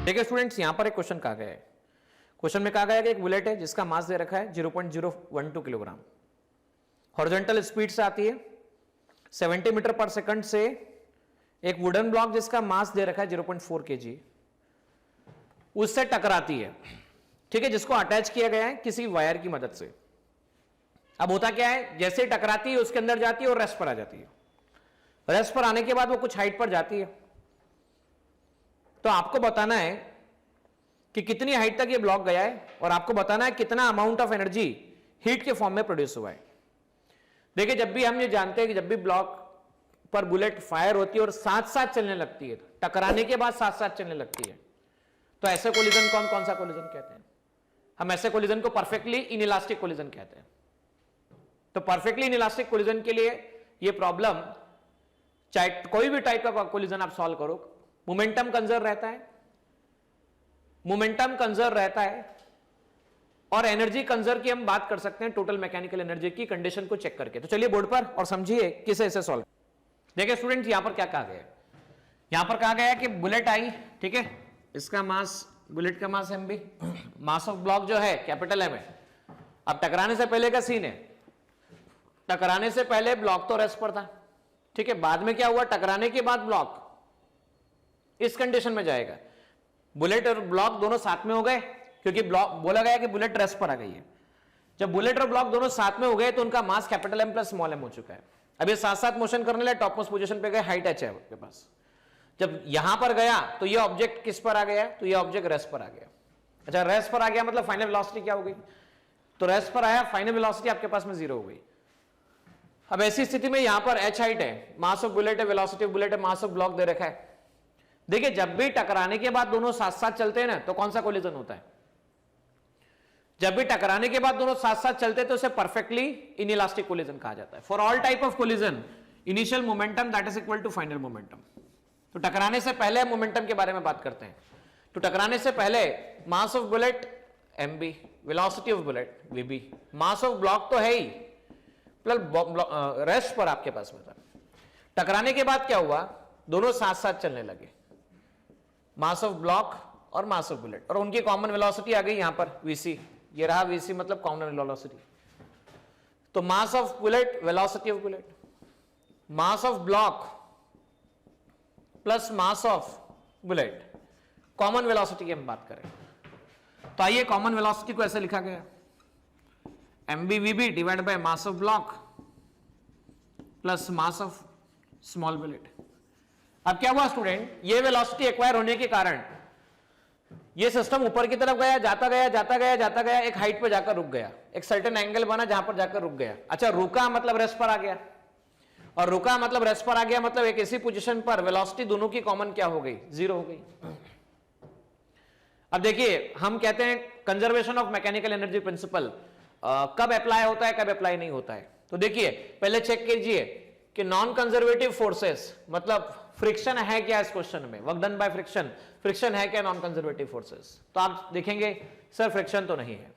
देखिए स्टूडेंट्स, यहां पर एक क्वेश्चन कहा गया है। क्वेश्चन में कहा गया है कि एक बुलेट है जिसका मास दे रखा है 0.012 किलोग्राम, हॉरिजॉन्टल स्पीड से आती है 70 मीटर पर सेकंड से। एक वुडन ब्लॉक जिसका मास दे रखा है 0.4 kg, उससे टकराती है, ठीक है, जिसको अटैच किया गया है किसी वायर की मदद से। अब होता क्या है, जैसे टकराती है उसके अंदर जाती है और रेस्ट पर आ जाती है। रेस्ट पर आने के बाद वो कुछ हाइट पर जाती है, तो आपको बताना है कि कितनी हाइट तक ये ब्लॉक गया है और आपको बताना है कितना अमाउंट ऑफ एनर्जी हीट के फॉर्म में प्रोड्यूस हुआ है। देखिए, जब भी हम ये जानते हैं कि जब भी ब्लॉक पर बुलेट फायर होती है और साथ साथ चलने लगती है, टकराने के बाद साथ साथ चलने लगती है, तो ऐसे कोलिजन कौन सा कोलिजन कहते हैं? हम ऐसे कोलिजन को परफेक्टली इनइलास्टिक कोलिजन कहते हैं। तो परफेक्टली इनइलास्टिक कोलिजन के लिए ये प्रॉब्लम, चाहे कोई भी टाइप का कोलिजन आप सॉल्व करो, मोमेंटम कंजर्व रहता है और एनर्जी कंजर्व की हम बात कर सकते हैं टोटल मैकेनिकल एनर्जी की कंडीशन को चेक करके। तो चलिए बोर्ड पर और समझिए किसे इसे सॉल्व। देखिए स्टूडेंट, यहां पर क्या कहा गया है, यहां पर कहा गया है कि बुलेट आई, ठीक है, इसका मास, बुलेट का मास mb, मास ऑफ ब्लॉक जो है कैपिटल M है। अब टकराने से पहले का सीन है, टकराने से पहले ब्लॉक तो रेस्ट पर था, ठीक है, बाद में क्या हुआ, टकराने के बाद ब्लॉक इस कंडीशन में जाएगा। बुलेट और ब्लॉक दोनों साथ में हो गए, क्योंकि ब्लॉक बोला गया कि बुलेट रेस्ट पर आ गई है। जब बुलेट और ब्लॉक दोनों साथ में हो गए तो उनका mass capital M plus small m हो चुका है। अब ये साथ साथ मोशन करने लगे, टॉप मोस्ट पोजीशन पे गए, हाइट h है आपके पास। जब यहां पर गया तो ये ऑब्जेक्ट किस पर आ गया, तो ये ऑब्जेक्ट रेस्ट पर आ गया। अच्छा, रेस्ट पर आ गया मतलब फाइनल वेलोसिटी क्या हो गई, तो रेस्ट पर आया, फाइनल वेलोसिटी आपके पास में 0 हो गई। अब ऐसी स्थिति में यहां पर h हाइट है, मास ऑफ बुलेट है, वेलोसिटी ऑफ बुलेट है, मास ऑफ ब्लॉक दे रखा है। देखिए, जब भी टकराने के बाद दोनों साथ साथ चलते हैं ना, तो कौन सा कोलिजन होता है? जब भी टकराने के बाद दोनों साथ साथ चलते हैं तो उसे परफेक्टली इनइलास्टिक कोलिजन कहा जाता है। For all type of collision, initial momentum that is equal to final momentum. तो टकराने से पहले मोमेंटम के बारे में बात करते हैं। तो टकराने से पहले मास of bullet mb, velocity of bullet vb, mass of block तो है ही, प्लस रेस्ट पर आपके पास में था। टकराने के बाद क्या हुआ, दोनों साथ साथ चलने लगे, मास ऑफ ब्लॉक और मास ऑफ बुलेट, और उनकी कॉमन वेलोसिटी आ गई यहां पर vc। ये रहा vc मतलब कॉमन वेलोसिटी। तो मास of bullet, velocity of bullet, mass of block plus mass of bullet, common velocity की हम बात करें तो आइए कॉमन वेलोसिटी को ऐसे लिखा गया, mb vb divide by mass of block plus mass of small bullet. अब क्या हुआ स्टूडेंट, ये वेलोसिटी एक्वायर होने के कारण ये सिस्टम ऊपर की तरफ गया, जाता गया, एक हाइट पे जाकर रुक गया, एक सर्टेन एंगल बना जहां पर जाकर रुक गया। अच्छा, रुका मतलब रेस्ट पर आ गया, और रुका मतलब रेस्ट पर आ गया, मतलब एक ऐसी पोजीशन पर वेलोसिटी दोनों की कॉमन क्या हो गई, 0 हो गई। अब देखिए, हम कहते हैं conservation of mechanical energy principal कब अप्लाई होता है, कब अप्लाई नहीं होता है। तो देखिए, पहले चेक कीजिए कि नॉन कंजर्वेटिव फोर्सेस मतलब फ्रिक्शन है क्या इस क्वेश्चन में, work done by friction, friction है क्या नॉन कंजर्वेटिव फोर्सेस, तो आप देखेंगे सर फ्रिक्शन तो नहीं है।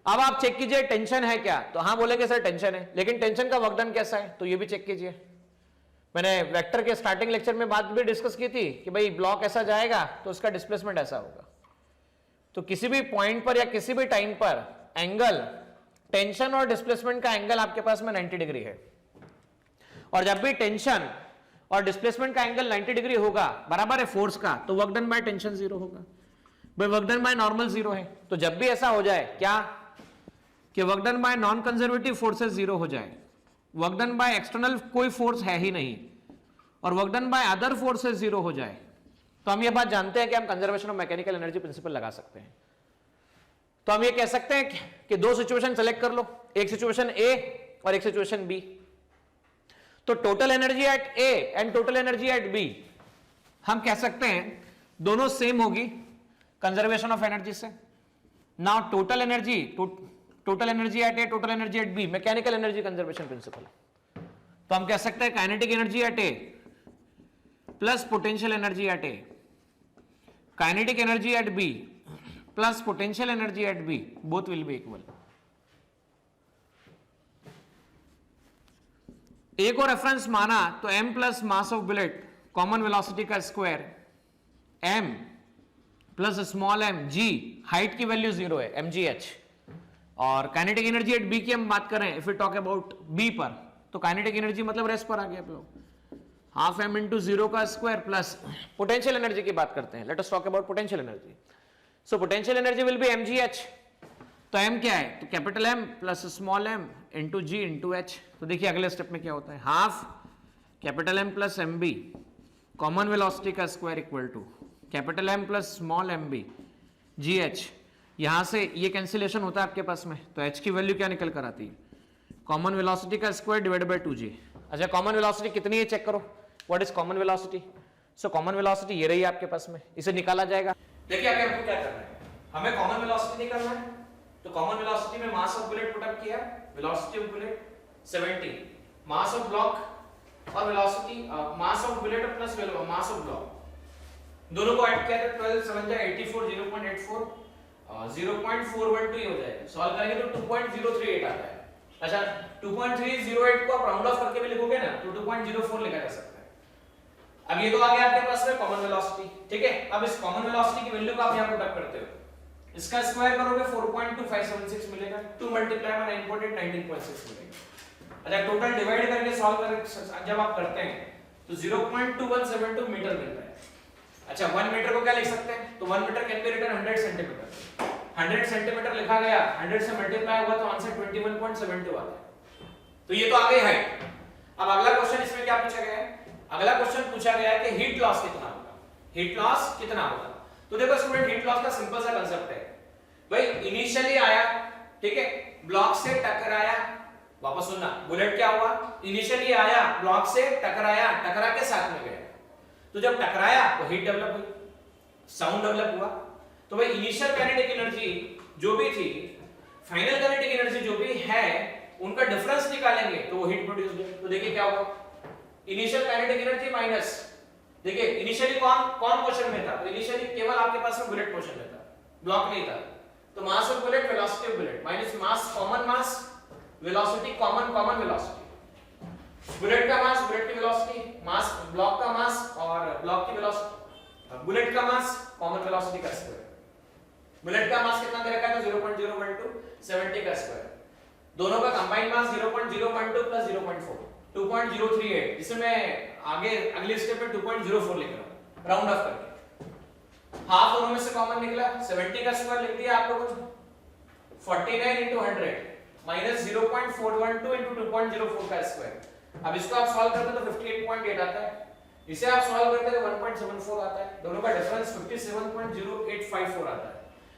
अब आप चेक कीजिए टेंशन है क्या, तो हाँ बोलेंगे सर टेंशन है, लेकिन टेंशन का वर्क डन कैसा है, तो ये भी चेक कीजिए। मैंने वेक्टर के स्टार्टिंग लेक्चर में बात भी डिस्कस की थी कि भाई ब्लॉक ऐसा जाएगा तो उसका डिस्प्लेसमेंट ऐसा होगा। तो किसी भी पॉइंट पर या किसी भी टाइम पर एंगल, टेंशन और डिस्प्लेसमेंट का एंगल आपके पास में 90 डिग्री है, और जब भी टेंशन और डिस्प्लेसमेंट का एंगल 90 डिग्री होगा, बराबर है फोर्स का, तो वर्क डन बाय टेंशन 0 होगा, भाई वर्क डन बाय नॉर्मल 0 है। तो जब भी ऐसा हो जाए क्या कि work done bye non conservative forces 0 हो जाए, वर्क डन बाय एक्सटर्नल कोई फोर्स है ही नहीं, और work done by other forces 0 हो जाए, तो हम ये बात जानते हैं कि हम conservation of mechanical energy principal लगा सकते हैं। तो हम ये कह सकते हैं कि दो सिचुएशन सेलेक्ट कर लो, एक सिचुएशन A और एक सिचुएशन B। तो total energy at A and total energy at B हम कह सकते हैं दोनों सेम होगी कंजर्वेशन ऑफ एनर्जी से। Now total energy at A, total energy at B, mechanical energy conservation principle. तो हम कह सकते हैं kinetic energy at A plus potential energy at A, kinetic energy at B plus potential energy at B, both will be equal. A को reference माना तो m plus mass of bullet, common velocity का square m plus small M G, height की value 0 है, mgh। और kinetic energy eight B की हम बात करें, if you talk about B पर, तो काइनेटिक एनर्जी मतलब रेस्ट पर आ गया आप लोग, हाफ एम इंटू 0 का स्क्वायर प्लस पोटेंशियल एनर्जी की बात करते हैं, let us talk about potential energy. So potential energy will be mgh। तो m क्या है, तो capital M plus small m into G into H. तो देखिए अगले स्टेप में क्या होता है, half capital M plus M B common velocity का square equal to capital M plus small M B G H. यहां से ये कैंसिलेशन होता है आपके पास में, तो h की वैल्यू क्या निकल कर आती है, कॉमन वेलोसिटी का स्क्वायर डिवाइडेड बाय 2g। अच्छा कॉमन वेलोसिटी कितनी है चेक करो, what is common velocity. So common velocity ये रही है आपके पास में, इसे निकाला जाएगा। देखिए आगे हमको क्या करना है, हमें कॉमन वेलोसिटी निकालना है। तो कॉमन वेलोसिटी में mass of bullet put up किया, velocity of bullet 70, mass of block और velocity mass of bullet plus mass of block दोनों को ऐड किया तो 12 7 जा 84 0.84 0.412 हो जाएगा। सॉल्व करेंगे तो 2.038 आता है। अच्छा 2.308 को आप राउंड ऑफ करके भी लिखोगे ना तो 2.04 लिखा जा सकता है। अब ये तो आ गया आपके पास में कॉमन वेलोसिटी, ठीक है। अब इस कॉमन वेलोसिटी की वैल्यू को आप यहां पुट अप करते हो, इसका स्क्वायर करोगे 4.2576 मिलेगा, 2 मल्टीप्लाई बाय 9.8 19.6 मिलेगा। अच्छा टोटल डिवाइड करके सॉल्व कर जब आप करते हैं तो 0.2172 मीटर मिलता है। अच्छा 1 मीटर को क्या लिख सकते हैं, तो 1 metre can be written 100 centimetre. 100 centimetre लिखा गया, 100 से मल्टीप्लाई हुआ तो आंसर 21.72 आता है। तो ये तो आ गई हाइट। अब अगला क्वेश्चन इसमें क्या पूछा गया है, अगला क्वेश्चन पूछा गया है कि हीट लॉस कितना होगा, हीट लॉस कितना होगा। तो देखो स्टूडेंट हीट लॉस का सिंपल सा कांसेप्ट है भाई, इनिशियली आया, ठीक है, ब्लॉक से टकराया, वापस सुनना, बुलेट क्या हुआ, इनिशियली आया, ब्लॉक से टकराया, टकरा के साथ में गया, तो जब टकराया तो हीट डेवलप हुई, साउंड डेवलप हुआ। तो भाई इनिशियल काइनेटिक एनर्जी जो भी थी, फाइनल काइनेटिक एनर्जी जो भी है, उनका डिफरेंस निकालेंगे तो वो हीट प्रोड्यूस होगी। तो देखिए क्या होगा, इनिशियल काइनेटिक एनर्जी माइनस, देखिए इनिशियली कौन पोजीशन में था, तो इनिशियली केवल आपके पास में बुलेट पोजीशन में था, ब्लॉक नहीं था। तो मास of bullet velocity of bullet minus mass common mass velocity common velocity, bullet का मास बुलेट की वेलोसिटी मास ब्लॉक का मास और ब्लॉक की वेलोसिटी, बुलेट का मास कॉमन वेलोसिटी का स्क्वायर। बुलेट का मास कितना दे रखा है, तो 0.012 70 का स्क्वायर, दोनों का कंबाइंड मास 0.012 प्लस 0.4 2.038, जिसे मैं आगे अगले स्टेप में 2.04 लिख रहा हूं राउंड ऑफ करके। हाफ दोनों में से कॉमन निकला, 70 का स्क्वायर लिख दिया आप लोगों ने, 49 into 100 माइनस 0.412 into 2.04 का स्क्वायर। अब इसको आप सॉल्व करते हो तो 58.8 आता है, इसे आप सॉल्व करते हो तो 1.74 आता है, दोनों का डिफरेंस 57.0854 आता है।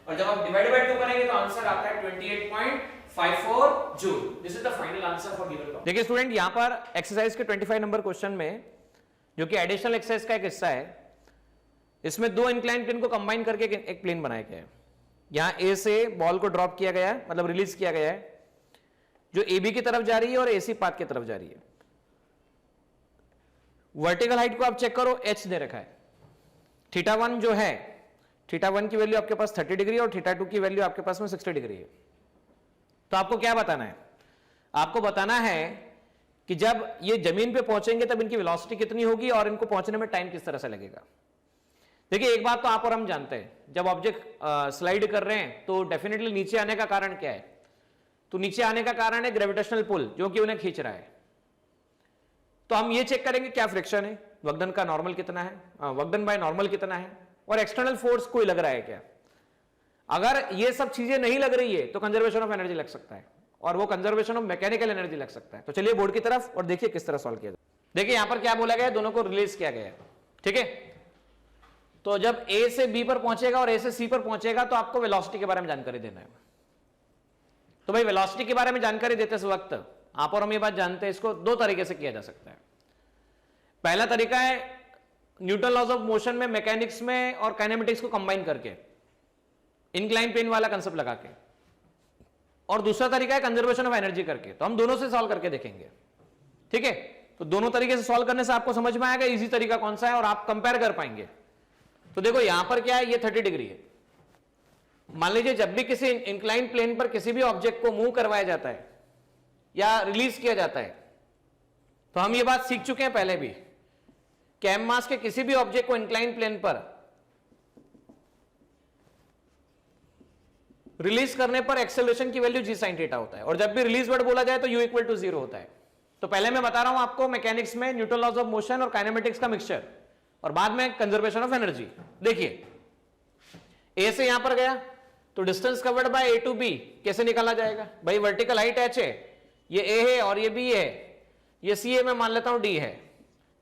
और जब आप डिवाइड बाय 2 करेंगे तो आंसर आता है 28.54 joule. This is the final answer for given topic. देखिए स्टूडेंट यहां पर एक्सरसाइज के 25 नंबर क्वेश्चन में, जो कि एडिशनल एक्सरसाइज का एक हिस्सा है, इसमें दो इंक्लाइन प्लेन को कंबाइन करके एक प्लेन बनाया गया है। यहां ए से बॉल को ड्रॉप किया गया है, मतलब रिलीज किया गया है, जो ए बी की तरफ जा रही है और एसी पाथ की तरफ जा रही है। वर्टिकल हाइट को आप चेक करो, एच दे रखा है। थीटा 1 जो है, थीटा 1 की वैल्यू आपके पास 30 डिग्री और थीटा 2 की वैल्यू आपके पास में 60 डिग्री है। तो आपको क्या बताना है, आपको बताना है कि जब ये जमीन पे पहुंचेंगे तब इनकी वेलोसिटी कितनी होगी और इनको पहुंचने में टाइम किस तरह से लगेगा। देखिए एक बात तो आप और हम जानते हैं, जब ऑब्जेक्ट स्लाइड कर रहे हैं तो डेफिनेटली नीचे आने का कारण क्या है, तो नीचे आने का कारण है ग्रेविटेशनल पुल जो कि उन्हें खींच रहा है। तो हम ये चेक करेंगे क्या फ्रिक्शन है, वक्डन का नॉर्मल कितना है, वक्डन बाय नॉर्मल कितना है, और एक्सटर्नल फोर्स कोई लग रहा है क्या। अगर ये सब चीजें नहीं लग रही है तो कंजर्वेशन ऑफ एनर्जी लग सकता है, और वो कंजर्वेशन ऑफ मैकेनिकल एनर्जी लग सकता है। तो चलिए बोर्ड की तरफ और देखिए किस तरह सॉल्व किया जाए। देखिए यहां पर क्या बोला गया है, दोनों को रिलीज किया गया है, ठीक है। तो जब ए से बी पर पहुंचेगा और ए से सी पर पहुंचेगा तो आपको वेलोसिटी के बारे में जानकारी देना है। तो भाई वेलोसिटी के बारे में जानकारी देते वक्त आप और हम ये बात जानते हैं, इसको दो तरीके से किया जा सकता है। पहला तरीका है न्यूटन लॉज ऑफ मोशन में, मैकेनिक्स में और काइनेमेटिक्स को कंबाइन करके, इंक्लाइन प्लेन वाला कंसेप्ट लगा के, और दूसरा तरीका है कंजर्वेशन ऑफ एनर्जी करके। तो हम दोनों से सॉल्व करके देखेंगे, ठीक है। तो दोनों तरीके से सॉल्व करने से आपको समझ में आएगा इजी तरीका कौन सा है और आप कंपेयर कर पाएंगे। तो देखो यहां पर क्या है, ये 30 डिग्री है। मान लीजिए जब भी किसी इंक्लाइन प्लेन पर किसी भी ऑब्जेक्ट को मूव करवाया जाता है या रिलीज किया जाता है, तो हम ये बात सीख चुके हैं पहले भी, कि एम मास के किसी भी ऑब्जेक्ट को इंक्लाइन प्लेन पर रिलीज करने पर एक्सेलरेशन की वैल्यू जी साइन थीटा होता है, और जब भी रिलीज वर्ड बोला जाए तो यू इक्वल टू 0 होता है। तो पहले मैं बता रहा हूं आपको मैकेनिक्स में न्यूटन लॉज ऑफ मोशन और काइनेमेटिक्स का मिक्सचर, और बाद में कंजर्वेशन ऑफ एनर्जी। देखिए ए से यहां पर गया तो distance covered by A to B कैसे निकाला जाएगा? भाई वर्टिकल हाइट एच है, ये ए है और ये बी है, ये सी है, मैं मान लेता हूं डी है,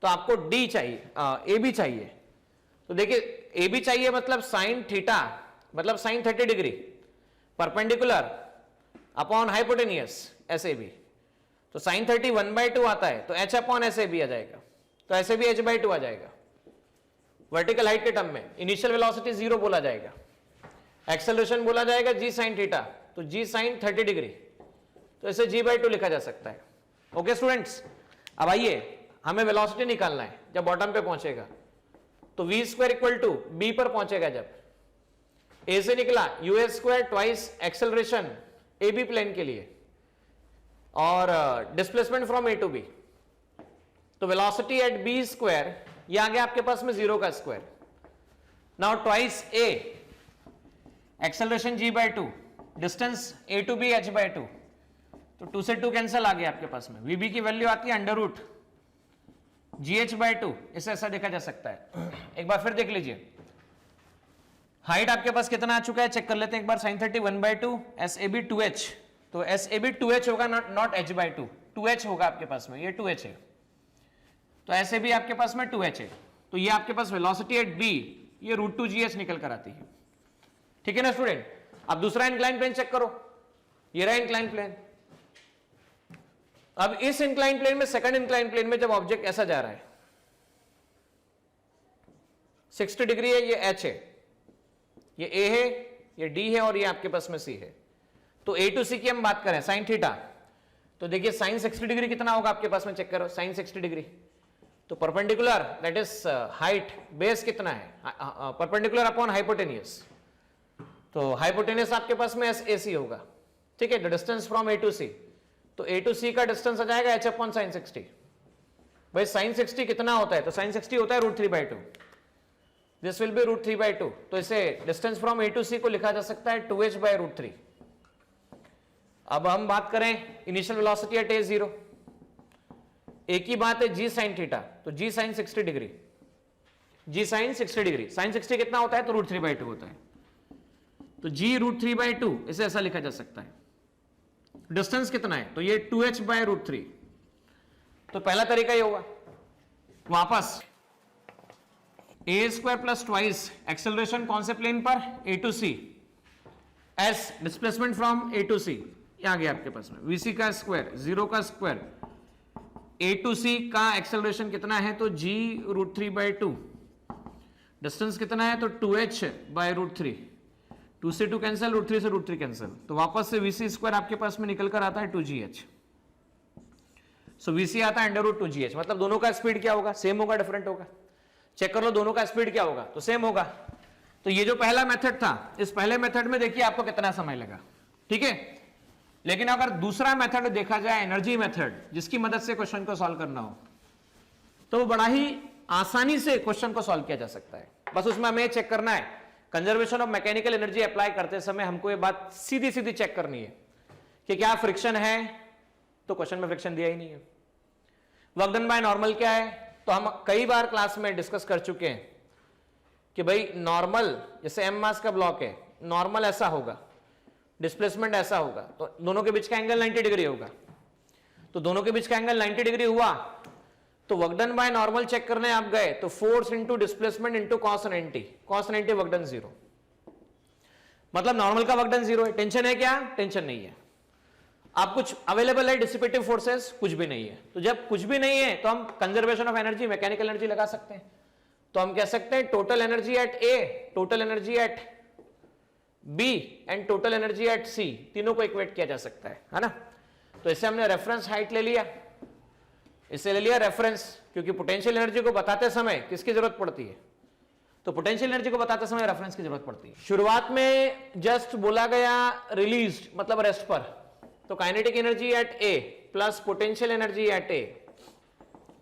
तो आपको डी चाहिए, ए बी चाहिए। तो देखिए ए बी चाहिए मतलब साइन थीटा मतलब sine 30 degree perpendicular upon hypotenuse S A B. तो साइन 30 1/2 आता है, तो H upon S A B आ जाएगा, तो एस ए बी h/2 आ जाएगा वर्टिकल हाइट के टर्म में। इनिशियल वेलोसिटी 0 बोला जाएगा, एक्सेलरेशन बोला जाएगा जी साइन थीटा, तो जी साइन 30 डिग्री, तो इसे g/2 लिखा जा सकता है। ओके स्टूडेंट्स, अब आइए हमें वेलोसिटी निकालना है जब बॉटम पे पहुंचेगा, तो v² इक्वल टू बी पर पहुंचेगा जब ए से निकला us² twice acceleration A B plane के लिए और displacement from A to B, तो वेलोसिटी एट b², ये आ गया आपके पास में 0 का square. Now twice A acceleration g/2, distance A to B h/2, तो 2 से 2 कैंसिल आ गया आपके पास में। वीबी की वैल्यू आती है अंडर रूट GH/2, इसे ऐसा देखा जा सकता है। एक बार फिर देख लीजिए, हाइट आपके पास कितना आ चुका है, चेक कर लेते हैं एक बार। Sine 30 1/2, S A B 2h, तो एस ए बी 2h होगा, नॉट h/2, 2h होगा आपके पास में, ये 2h है, तो एस ए बी आपके पास में 2h है, तो ये आपके पास वेलोसिटी एट बी ये √2gh निकल कर आती है। ठीक है ना स्टूडेंट? अब दूसरा इंक्लाइन प्लेन चेक करो, ये रहा इंक्लाइन प्लेन। अब इस इंक्लाइन प्लेन में, सेकंड इंक्लाइन प्लेन में जब ऑब्जेक्ट ऐसा जा रहा है, 60 डिग्री है, ये h है, ये a है, ये d है, और ये आपके पास में c है। तो a टू c की हम बात करें साइन थीटा, तो देखिए साइन 60 डिग्री कितना होगा आपके पास में, चेक करो साइन 60 डिग्री, तो perpendicular that is height base कितना है, परपेंडिकुलर अपॉन हाइपोटेनियस, तो हाइपोटेनियस आपके पास में AC होगा। ठीक है, the distance from A to C, तो A टू C का डिस्टेंस आ जाएगा h अपॉन साइन 60। भाई साइन 60 कितना होता है, तो साइन 60 होता है √3/2, दिस विल बी √3/2, तो इसे distance from A to C को लिखा जा सकता है 2h/√3। अब हम बात करें इनिशियल वेलोसिटी एट a0, एक ही बात है जी साइन थीटा, तो जी साइन 60 डिग्री, जी साइन 60 डिग्री, साइन 60 कितना होता है, तो √3/2 होता है, तो जी √3/2 इसे ऐसा लिखा जा सकता है। डिस्टेंस कितना है, तो ये 2h/√3, तो पहला तरीका ये होगा। वापस a² प्लस ट्वाइस एक्सेलरेशन कौन से प्लेन पर, A to C, S displacement from A to C, आ गया आपके पास में VC का स्क्वायर 0 का स्क्वायर, A टू C का एक्सेलरेशन कितना है, तो G √3/2, डिस्टेंस कितना है, तो 2h/√3, 2 से 2 कैंसिल, √3 से √3 कैंसिल, तो वापस से VC² आपके पास में निकल कर आता है 2gh। सो VC आता है √2gh, मतलब दोनों का स्पीड क्या होगा, सेम होगा डिफरेंट होगा? चेक कर लो दोनों का स्पीड क्या होगा, तो सेम होगा। तो ये जो पहला मेथड था, इस पहले मेथड में देखिए आपको कितना समय लगा। ठीक है, लेकिन अगर दूसरा मेथड देखा जाए, एनर्जी मेथड, जिसकी मदद से क्वेश्चन को सॉल्व करना हो, तो बड़ा ही आसानी से क्वेश्चन को सॉल्व किया जा सकता है। बस उसमें हमें चेक करना है, conservation of mechanical energy apply करते समय हमको ये बात सीधी सीधी चेक करनी है कि क्या फ्रिक्शन है, तो क्वेश्चन में फ्रिक्शन दिया ही नहीं है। वर्क डन बाय नॉर्मल क्या है, तो हम कई बार क्लास में डिस्कस कर चुके हैं कि भाई नॉर्मल, जैसे m मास का ब्लॉक है, नॉर्मल ऐसा होगा, डिस्प्लेसमेंट ऐसा होगा, तो दोनों के बीच का एंगल 90 डिग्री होगा। तो दोनों के बीच का एंगल 90 डिग्री हुआ, तो work done by normal check करने आप गए, तो force into displacement into cos 90, cos 90 work done 0, मतलब नॉर्मल का वर्क डन 0 है। टेंशन है क्या, टेंशन नहीं है। आप कुछ अवेलेबल है डिसिपेटिव फोर्सेस, कुछ भी नहीं है। तो जब कुछ भी नहीं है तो हम conservation of energy, mechanical energy लगा सकते हैं। तो हम कह सकते हैं total energy at A, total energy at B and total energy eight C, तीनों को इक्वेट किया जा सकता है ना। तो इसे हमने रेफरेंस हाइट ले लिया, इसे ले लिया रेफरेंस, क्योंकि पोटेंशियल एनर्जी को बताते समय किसकी जरूरत पड़ती है, तो पोटेंशियल एनर्जी को बताते समय रेफरेंस की जरूरत पड़ती है। शुरुआत में जस्ट बोला गया रिलीज्ड मतलब रेस्ट पर, तो kinetic energy at A plus potential energy at A,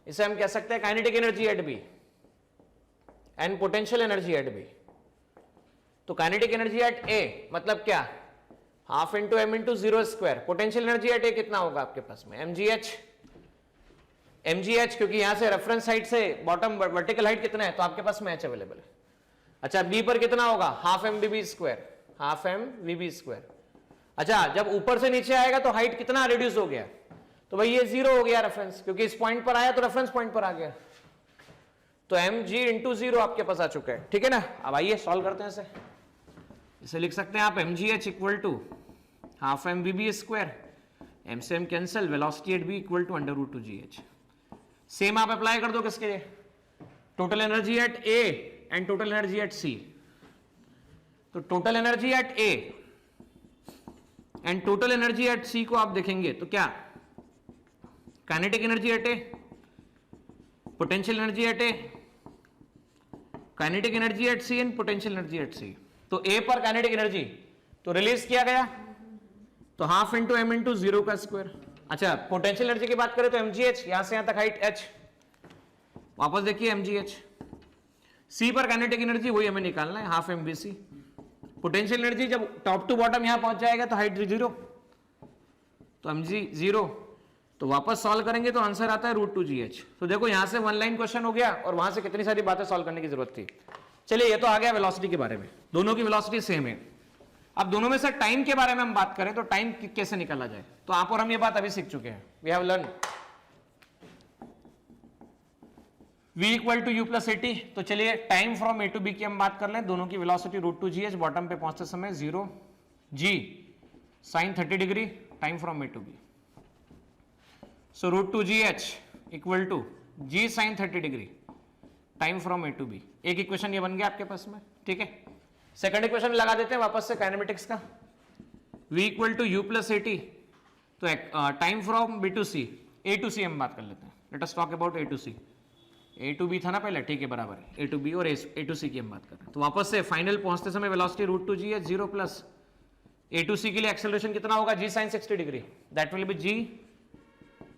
इसे हम कह सकते हैं kinetic energy at B and potential energy at B। तो काइनेटिक एनर्जी एट A मतलब क्या, half into M into zero square, potential energy at A कितना होगा आपके पास में, mgh, क्योंकि यहां से रेफरेंस साइड से बॉटम वर्टिकल हाइट कितना है, तो आपके पास में h अवेलेबल है। अच्छा बी पर कितना होगा, हाफ एम वीबी स्क्वायर, हाफ एम वीबी स्क्वायर। अच्छा जब ऊपर से नीचे आएगा तो हाइट कितना रिड्यूस हो गया, तो भाई ये जीरो हो गया रेफरेंस, क्योंकि इस पॉइंट पर आया तो रेफरेंस पॉइंट पर आ गया, तो एम जी इंटू जीरो आपके पास आ चुका है। ठीक है ना, अब आइए सॉल्व करते हैं इसे लिख सकते हैं आप M G H equal to half M V B square, M से M cancel, velocity at B equal to under root two G H. Same आप अप्लाई कर दो किसके लिए, total energy at A and total energy at C. तो total energy at A and total energy at C को आप देखेंगे तो क्या, kinetic energy at A, potential energy at A, kinetic energy at C and potential energy at C. तो A पर kinetic energy तो release किया गया, तो half into M into zero का स्क्वायर। अच्छा पोटेंशियल एनर्जी की बात करें तो mgh, यहां से यहां तक हाइट h, वापस देखिए mgh। सी पर काइनेटिक एनर्जी वही हमें निकालना है, half M B C. Potential energy जब टॉप टू बॉटम यहां पहुंच जाएगा तो हाइट जीरो, तो mg जीरो, तो वापस सॉल्व करेंगे तो आंसर आता है रूट टू जी एच। तो देखो यहां से वन लाइन क्वेश्चन हो गया और वहां से कितनी सारी बातें सॉल्व करने की जरूरत थी। चलिए ये तो आ गया वेलोसिटी के बारे में, दोनों की वेलोसिटी सेम है। अब दोनों में से टाइम के बारे में हम बात करें तो टाइम कैसे निकाला जाए, तो आप और हम ये बात अभी सीख चुके हैं, we have learn v equal to U plus AT. तो चलिए time from A to B की हम बात कर लें, दोनों की velocity root two G H, bottom पे पहुंचते समय zero G sine 30 degree, time from A to B. So root two G H equal to G sine 30 degree, time from A to B. एक इक्वेशन ये बन गया आपके पास में। ठीक है, सेकंड इक्वेशन लगा देते हैं वापस से काइनेमेटिक्स का, v equal to U plus A T. तो time from B to C, A to C हम बात कर लेते हैं, let us talk about A to C. A to B था ना पहले, ठीक है बराबर है, ए टू बी और ए टू सी की हम बात कर रहे हैं। तो वापस से फाइनल पहुंचते समय velocity root two G H zero plus A to C के लिए एक्सेलरेशन कितना होगा, G sine 60 degree, that will be G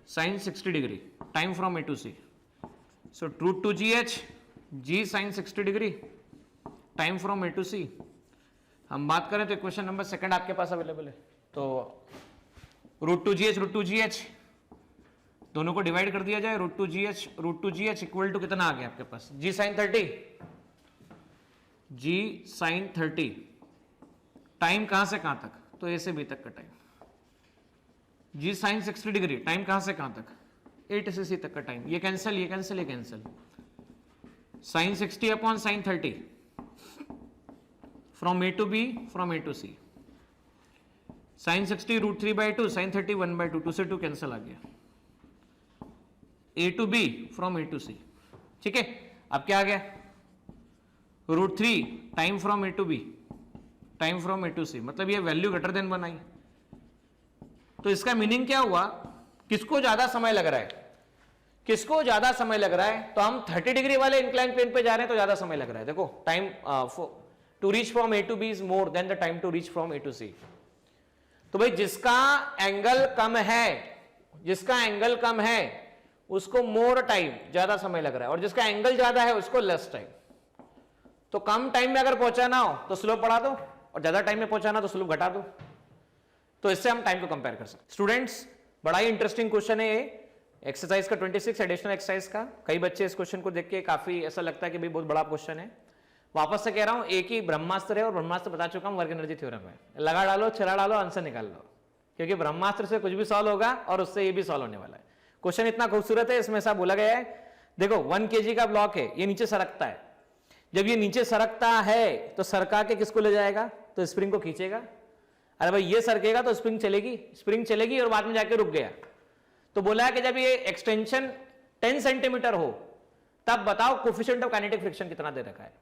sine 60 degree, time from A to C. So root two G H G sine 60 degree, time from A to C. हम बात करें तो equation number second आपके पास available है, तो root two G H दोनों को divide कर दिया जाए, root two G H equal to कितना आ गया आपके पास, G sine 30, G sine 30। Time कहां से कहां तक, तो ए से बी तक का टाइम, जी साइन 60 डिग्री, टाइम कहां से कहां तक, ए से सी तक का टाइम। ये कैंसिल, ये कैंसिल, ये cancel, sine 60 upon sine 30, from A to B, from A to C. Sine 60 root 3/2, sine 30 1/2, 2 से 2 कैंसिल आ गया, A to B from A to C. ठीक है, अब क्या आ गया, root 3 time from A to B, time from A to C, मतलब ये वैल्यू ग्रेटर देन 1 आई। तो इसका मीनिंग क्या हुआ, किसको ज्यादा समय लग रहा है, किसको ज्यादा समय लग रहा है, तो हम 30 डिग्री वाले इंक्लाइन प्लेन पे जा रहे हैं तो ज्यादा समय लग रहा है। देखो time to reach from A to B is more than the time to reach from A to C. तो भाई जिसका एंगल कम है, जिसका एंगल कम है उसको मोर टाइम, ज्यादा समय लग रहा है, और जिसका एंगल ज्यादा है उसको लेस टाइम। तो कम टाइम में अगर पहुंचाना हो तो स्लोप बढ़ा दो, और ज्यादा टाइम में पहुंचाना तो स्लोप घटा दो। तो इससे हम टाइम को कंपेयर कर सकते हैं। स्टूडेंट्स बड़ा ही इंटरेस्टिंग क्वेश्चन है ये, एक्सरसाइज का 26 एडिशनल एक्सरसाइज का। कई बच्चे इस क्वेश्चन को देख के काफी ऐसा लगता है कि भाई बहुत बड़ा क्वेश्चन है। वापस से कह रहा हूं, एक ही ब्रह्मास्त्र है और ब्रह्मास्त्र बता चुका हूं वर्क एनर्जी थ्योरम है, लगा डालो, चला डालो, आंसर निकाल लो, क्योंकि ब्रह्मास्त्र से कुछ भी सॉल्व होगा और उससे ये भी सॉल्व होने वाला है। क्वेश्चन इतना खूबसूरत है, इसमें ऐसा बोला गया है, देखो 1 kg का ब्लॉक है, ये नीचे सरकता है, जब ये नीचे सरकता है तो सरका के किसको ले जाएगा, तो स्प्रिंग को खींचेगा। अरे भाई ये सरकेगा तो स्प्रिंग चलेगी, स्प्रिंग चलेगी और बाद में जाके रुक गया। तो बोला है कि जब ये एक्सटेंशन 10 सेंटीमीटर हो तब बताओ कोफिशिएंट ऑफ काइनेटिक फ्रिक्शन कितना दे रखा है।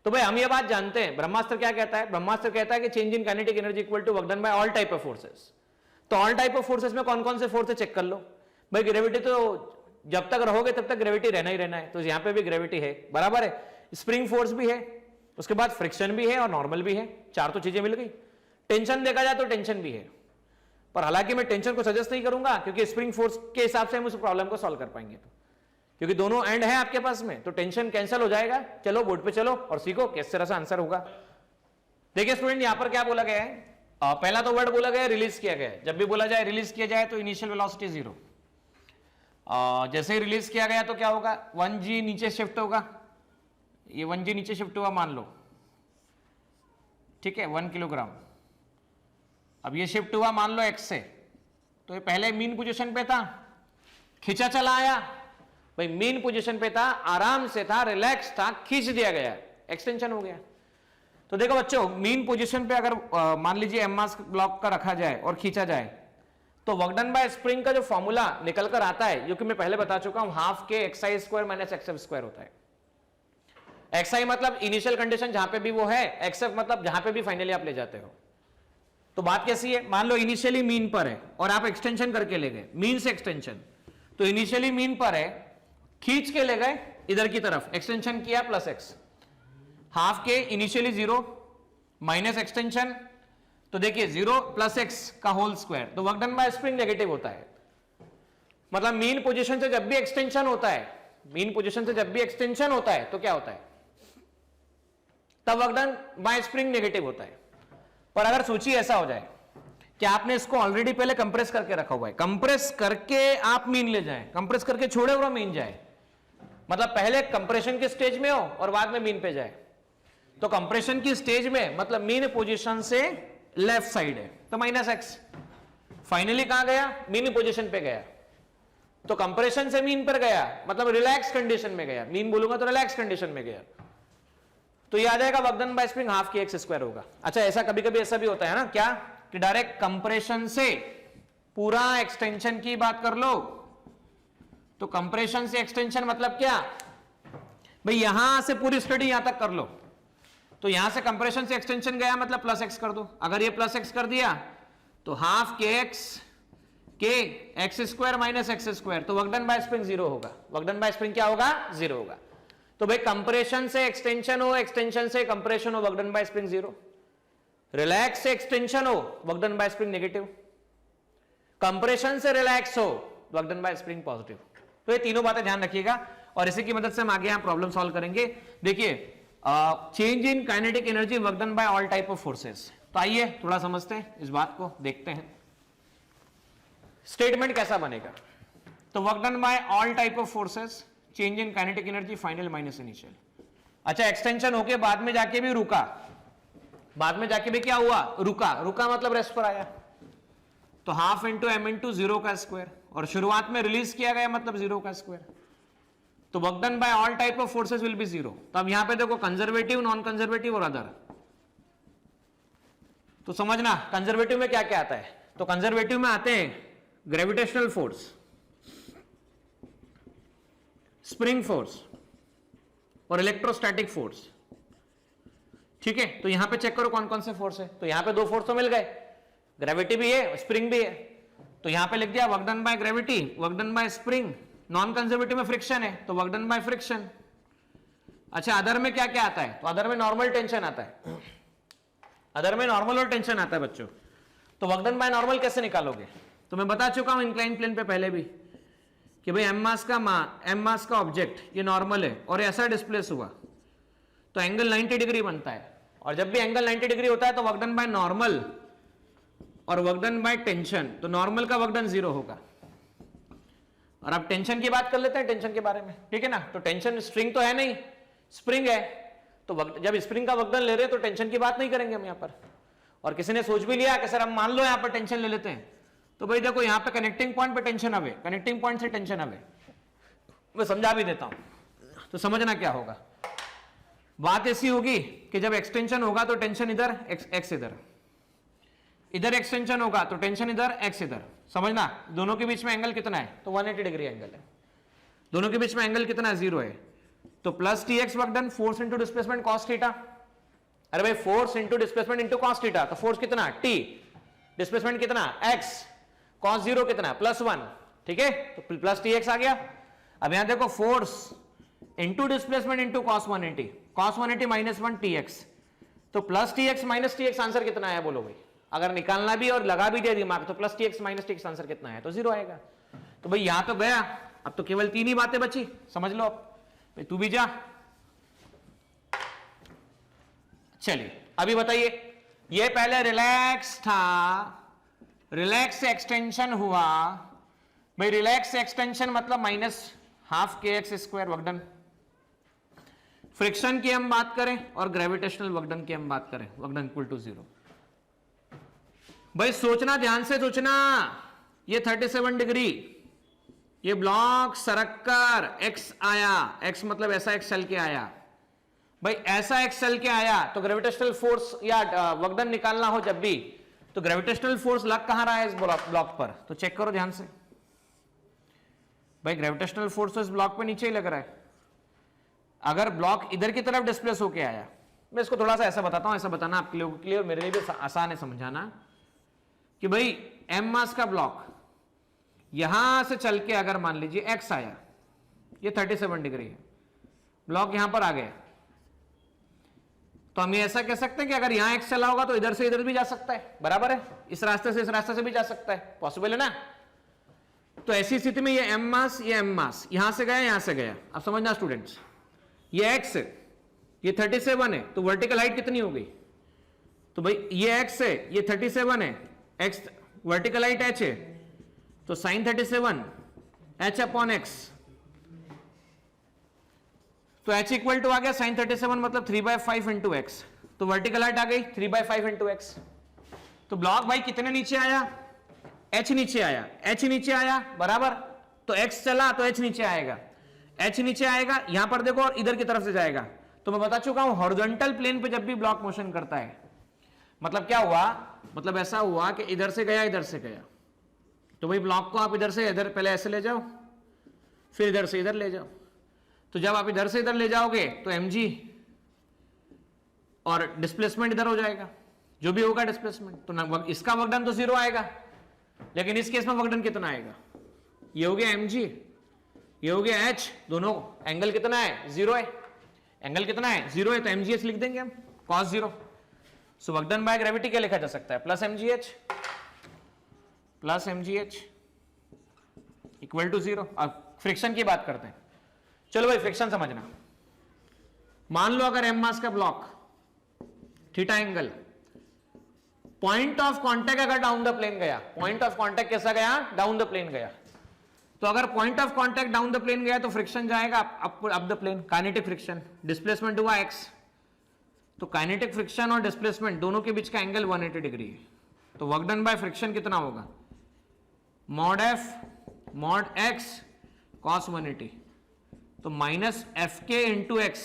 तो भाई हम ये बात जानते हैं, ब्रह्मास्त्र क्या कहता है, ब्रह्मास्त्र कहता है कि change in kinetic energy equal to work done by all type of forces. तो ऑल टाइप ऑफ फोर्सेस में कौन कौन से फोर्सेस चेक कर लो भाई। ग्रेविटी तो जब तक रहोगे तब तक ग्रेविटी रहना ही रहना है, तो यहां पे भी ग्रेविटी है, बराबर है, स्प्रिंग फोर्स भी है, उसके बाद फ्रिक्शन भी है और नॉर्मल भी है, 4 तो चीजें मिल गई। टेंशन देखा जाए तो टेंशन भी है, पर हालांकि मैं टेंशन को सजेस्ट नहीं करूंगा क्योंकि स्प्रिंग फोर्स के हिसाब से हम उस प्रॉब्लम को सॉल्व कर पाएंगे, तो क्योंकि दोनों एंड है आपके पास में, तो टेंशन कैंसिल हो जाएगा। चलो बोर्ड पे चलो और सीखो किस तरह से आंसर होगा। देखिए स्टूडेंट यहां पर क्या बोला गया है, पहला तो वर्ड बोला गया रिलीज किया गया। जब भी बोला जाए रिलीज किया जाए तो इनिशियल वेलोसिटी 0। जैसे ही रिलीज किया गया तो क्या होगा, 1g नीचे शिफ्ट होगा, ये 1g नीचे शिफ्ट हुआ मान लो, ठीक है, 1 किलोग्राम। अब ये शिफ्ट हुआ मान लो x से, तो ये पहले मीन पोजीशन पे था, खींचा चला आया, भाई मीन पोजीशन पे था, आराम से था, रिलैक्स था, खींच दिया गया, एक्सटेंशन हो गया। तो देखो बच्चों, मीन पोजीशन पे अगर मान लीजिए एम मास ब्लॉक का रखा जाए और खींचा जाए, तो वर्क डन बाय स्प्रिंग का जो फॉर्मूला निकल कर आता है, जो कि मैं पहले बता चुका हूं, हाफ के xi square minus xf square होता है। xi मतलब इनिशियल कंडीशन जहां पे भी वो है, xf मतलब जहां पे भी फाइनली आप ले जाते हो। तो बात कैसी है, मान लो इनिशियली मीन पर है और आप एक्सटेंशन करके ले गए, मीन से एक्सटेंशन, तो इनिशियली मीन पर है, खींच के ले गए इधर की तरफ, एक्सटेंशन किया प्लस x, हाफ के इनिशियली 0 माइनस एक्सटेंशन, तो देखिए 0 प्लस x का होल स्क्वायर, तो work done by spring negative होता है। मतलब मीन पोजीशन से जब भी एक्सटेंशन होता है, मीन पोजीशन से जब भी एक्सटेंशन होता है तो क्या होता है, तब work done by spring negative होता है। पर अगर सोचिए ऐसा हो जाए कि आपने इसको ऑलरेडी पहले कंप्रेस करके रखा हुआ है, कंप्रेस करके आप मीन ले जाए, कंप्रेस करके छोड़े और मीन जाए, मतलब पहले कंप्रेशन के स्टेज में हो और बाद में मीन पे जाए, तो कंप्रेशन की स्टेज में मतलब मीन पोजीशन से लेफ्ट साइड है तो माइनस एक्स, फाइनली कहां गया, मीन पोजीशन पे गया, तो कंप्रेशन से मीन पर गया मतलब रिलैक्स कंडीशन में गया, मीन बोलूंगा तो रिलैक्स कंडीशन में गया, तो ये आ जाएगा work done by spring half के एक्स स्क्वायर होगा। अच्छा, ऐसा कभी कभी ऐसा भी होता है ना, क्या कि डायरेक्ट कंप्रेशन से पूरा एक्सटेंशन की बात कर लो, तो कंप्रेशन से एक्सटेंशन मतलब क्या भाई, यहां से पूरी स्टडी यहां तक कर लो, तो यहां से कंप्रेशन से एक्सटेंशन गया मतलब प्लस एक्स कर दो, अगर ये प्लस एक्स कर दिया तो हाफ के x square minus x square, तो वर्क डन बाय स्प्रिंग 0 होगा। वर्क डन बाय स्प्रिंग क्या होगा, 0 होगा। तो भाई कंप्रेशन से एक्सटेंशन हो, एक्सटेंशन से कंप्रेशन हो, work done by spring 0, relax से एक्सटेंशन हो, work done by spring negative, compression से रिलैक्स हो, work done by spring positive. तो ये तीनों बातें ध्यान रखिएगा और इसी की मदद से हम आगे यहां प्रॉब्लम सॉल्व करेंगे। देखिए, change in kinetic energy work done by all type of forces, तो आइए थोड़ा समझते हैं इस बात को, देखते हैं स्टेटमेंट कैसा बनेगा। तो work done by all type of forces, change in kinetic energy final minus initial. अच्छा, एक्सटेंशन होके बाद में जाके भी रुका, बाद में जाके भी क्या हुआ, रुका, रुका मतलब रेस्ट पर आया, तो हाफ इंटू एम इंटू 0 का स्क्वायर, और शुरुआत में रिलीज किया गया मतलब 0 का स्क्वायर, तो work done by all type of forces will be 0। तो अब यहां पे देखो कंजर्वेटिव, नॉन कंजर्वेटिव और अदर, तो समझना कंजर्वेटिव में क्या क्या आता है। तो कंजर्वेटिव में आते हैं ग्रेविटेशनल फोर्स, स्प्रिंग फोर्स और इलेक्ट्रोस्टैटिक फोर्स, ठीक है। तो यहां पे चेक करो कौन कौन से फोर्स है, तो यहां पे 2 फोर्स तो मिल गए, ग्रेविटी भी है, स्प्रिंग भी है, तो यहां पे लिख दिया work done by gravity, work done by spring, non conservative में फ्रिक्शन है तो वर्क डन बाय फ्रिक्शन। अच्छा, अदर में क्या क्या आता है, तो अदर में नॉर्मल टेंशन आता है, अदर में नॉर्मल और टेंशन आता है बच्चों। तो वर्क डन बाय नॉर्मल कैसे निकालोगे, तो मैं बता चुका हूं इंक्लाइन प्लेन पे पहले भी कि भाई एम मास का ऑब्जेक्ट ये नॉर्मल है और ऐसा डिस्प्लेस हुआ तो एंगल 90 डिग्री बनता है, और जब भी एंगल 90 डिग्री होता है तो वर्क डन बाय नॉर्मल और वर्क डन बाय टेंशन, तो नॉर्मल का वर्क डन 0 होगा। और अब टेंशन की बात कर लेते हैं, टेंशन के बारे में, ठीक है ना। तो टेंशन स्ट्रिंग तो है नहीं, स्प्रिंग है, तो जब स्प्रिंग का वर्क डन ले रहे हैं तो टेंशन की बात नहीं करेंगे हम यहाँ पर। और किसी ने सोच भी लिया कि सर हम मान लो यहाँ पर टेंशन ले लेते हैं, तो भाई देखो यहाँ पे कनेक्टिंग पॉइंट पे टेंशन अवे, कनेक्टिंग पॉइंट से टेंशन अवे, मैं समझा भी देता हूं तो समझना क्या होगा। बात ऐसी होगी कि जब एक्सटेंशन होगा तो टेंशन इधर, एक्स इधर, इधर एक्सटेंशन होगा तो टेंशन इधर, एक्स इधर, समझना। दोनों के बीच में एंगल कितना है, तो 180 डिग्री एंगल है, दोनों के बीच में एंगल कितना है, 0 है, तो plus T x work done, force into displacement cos theta, अरे भाई force into displacement into cos theta, तो फोर्स कितना टी, डिस्प्लेसमेंट कितना एक्स, कॉस 0 कितना +1, ठीक है, तो प्लस टी एक्स आ गया। अब यहां देखो force into displacement into cos 180, cos 180 -1 T X, तो plus T X minus T X answer कितना है बोलो भाई, अगर निकालना भी और लगा भी दिया दिमाग तो plus T X minus T X answer कितना है, तो 0 आएगा। तो भाई यहां तो गया, अब तो केवल 3 ही बातें बची, समझ लो भाई, तू भी जा। चलिए अभी बताइए ये पहले रिलैक्स था, रिलैक्स से एक्सटेंशन हुआ भाई, रिलैक्स से एक्सटेंशन मतलब -12 kx² वर्क डन। फ्रिक्शन की हम बात करें और ग्रेविटेशनल वर्क डन की हम बात करें, वर्क डन इक्वल टू 0। भाई सोचना, ध्यान से सोचना, ये 37 डिग्री, ये ब्लॉक सरक कर x आया, x मतलब ऐसा x चल के आया भाई, ऐसा x चल के आया तो ग्रेविटेशनल फोर्स या वर्क डन निकालना हो जब भी, तो ग्रेविटेशनल फोर्स लग कहां रहा है इस ब्लॉक पर, तो चेक करो ध्यान से भाई, ग्रेविटेशनल फोर्स तो इस ब्लॉक पे नीचे ही लग रहा है। अगर ब्लॉक इधर की तरफ डिस्प्लेस होके आया, मैं इसको थोड़ा सा ऐसा बताता हूं, ऐसा बताना आपके लोगों के लिए और मेरे लिए भी आसान है समझाना, कि भाई m मास का ब्लॉक यहां से चल के अगर मान लीजिए x आया, ये 37 डिग्री है, ब्लॉक यहां पर आ गया, तो हम ये ऐसा कह सकते हैं कि अगर यहां x चला होगा तो इधर से इधर भी जा सकता है, बराबर है, इस रास्ते से भी जा सकता है, पॉसिबल है ना। तो ऐसी स्थिति में ये m मास, ये m मास यहां से गया, यहां से गया। अब समझना स्टूडेंट्स, ये x है, ये 37 है, तो वर्टिकल हाइट कितनी हो गई, तो भाई ये x है, ये 37 है, x वर्टिकल हाइट h है, तो sin 37 h अपॉन x, तो h इक्वल टू आ गया sin 37 मतलब 3/5 इंटू एक्स, तो वर्टिकल हाइट आ गई 3/5 इंटू एक्स। तो ब्लॉक भाई कितने नीचे आया, h नीचे आया, h नीचे आया, बराबर, तो x चला तो h नीचे आएगा, h नीचे आएगा, यहां पर देखो और इधर की तरफ से जाएगा। तो मैं बता चुका हूं हॉरिजॉन्टल प्लेन पे जब भी ब्लॉक मोशन करता है, मतलब क्या हुआ, मतलब ऐसा हुआ कि इधर से गया, इधर से गया, तो भाई ब्लॉक को आप इधर से इधर पहले ऐसे ले जाओ, फिर इधर से इधर ले जाओ, तो जब आप इधर से इधर ले जाओगे तो mg और डिस्प्लेसमेंट इधर हो जाएगा, जो भी होगा डिस्प्लेसमेंट, तो इसका वर्क डन तो 0 आएगा, लेकिन इस केस में वर्क डन कितना आएगा, ये हो गया mg, ये हो गया h, दोनों एंगल कितना है 0 है, एंगल कितना है 0 है, तो mgh लिख देंगे हम cos 0। So work done by gravity क्या लिखा जा सकता है, प्लस mgh इक्वल टू 0। अब फ्रिक्शन की बात करते हैं, चलो भाई फ्रिक्शन समझना। मान लो अगर m मास का block, theta angle, point of contact अगर डाउन द प्लेन गया, पॉइंट ऑफ कांटेक्ट कैसा गया, डाउन द प्लेन गया, तो अगर point of contact down the plane गया तो फ्रिक्शन जाएगा up the plane, kinetic friction, displacement हुआ x, तो काइनेटिक फ्रिक्शन और डिस्प्लेसमेंट दोनों के बीच का एंगल 180 डिग्री है, तो वर्क डन बाय फ्रिक्शन कितना होगा, mod f mod x cos 180, तो माइनस एफ के इंटू एक्स,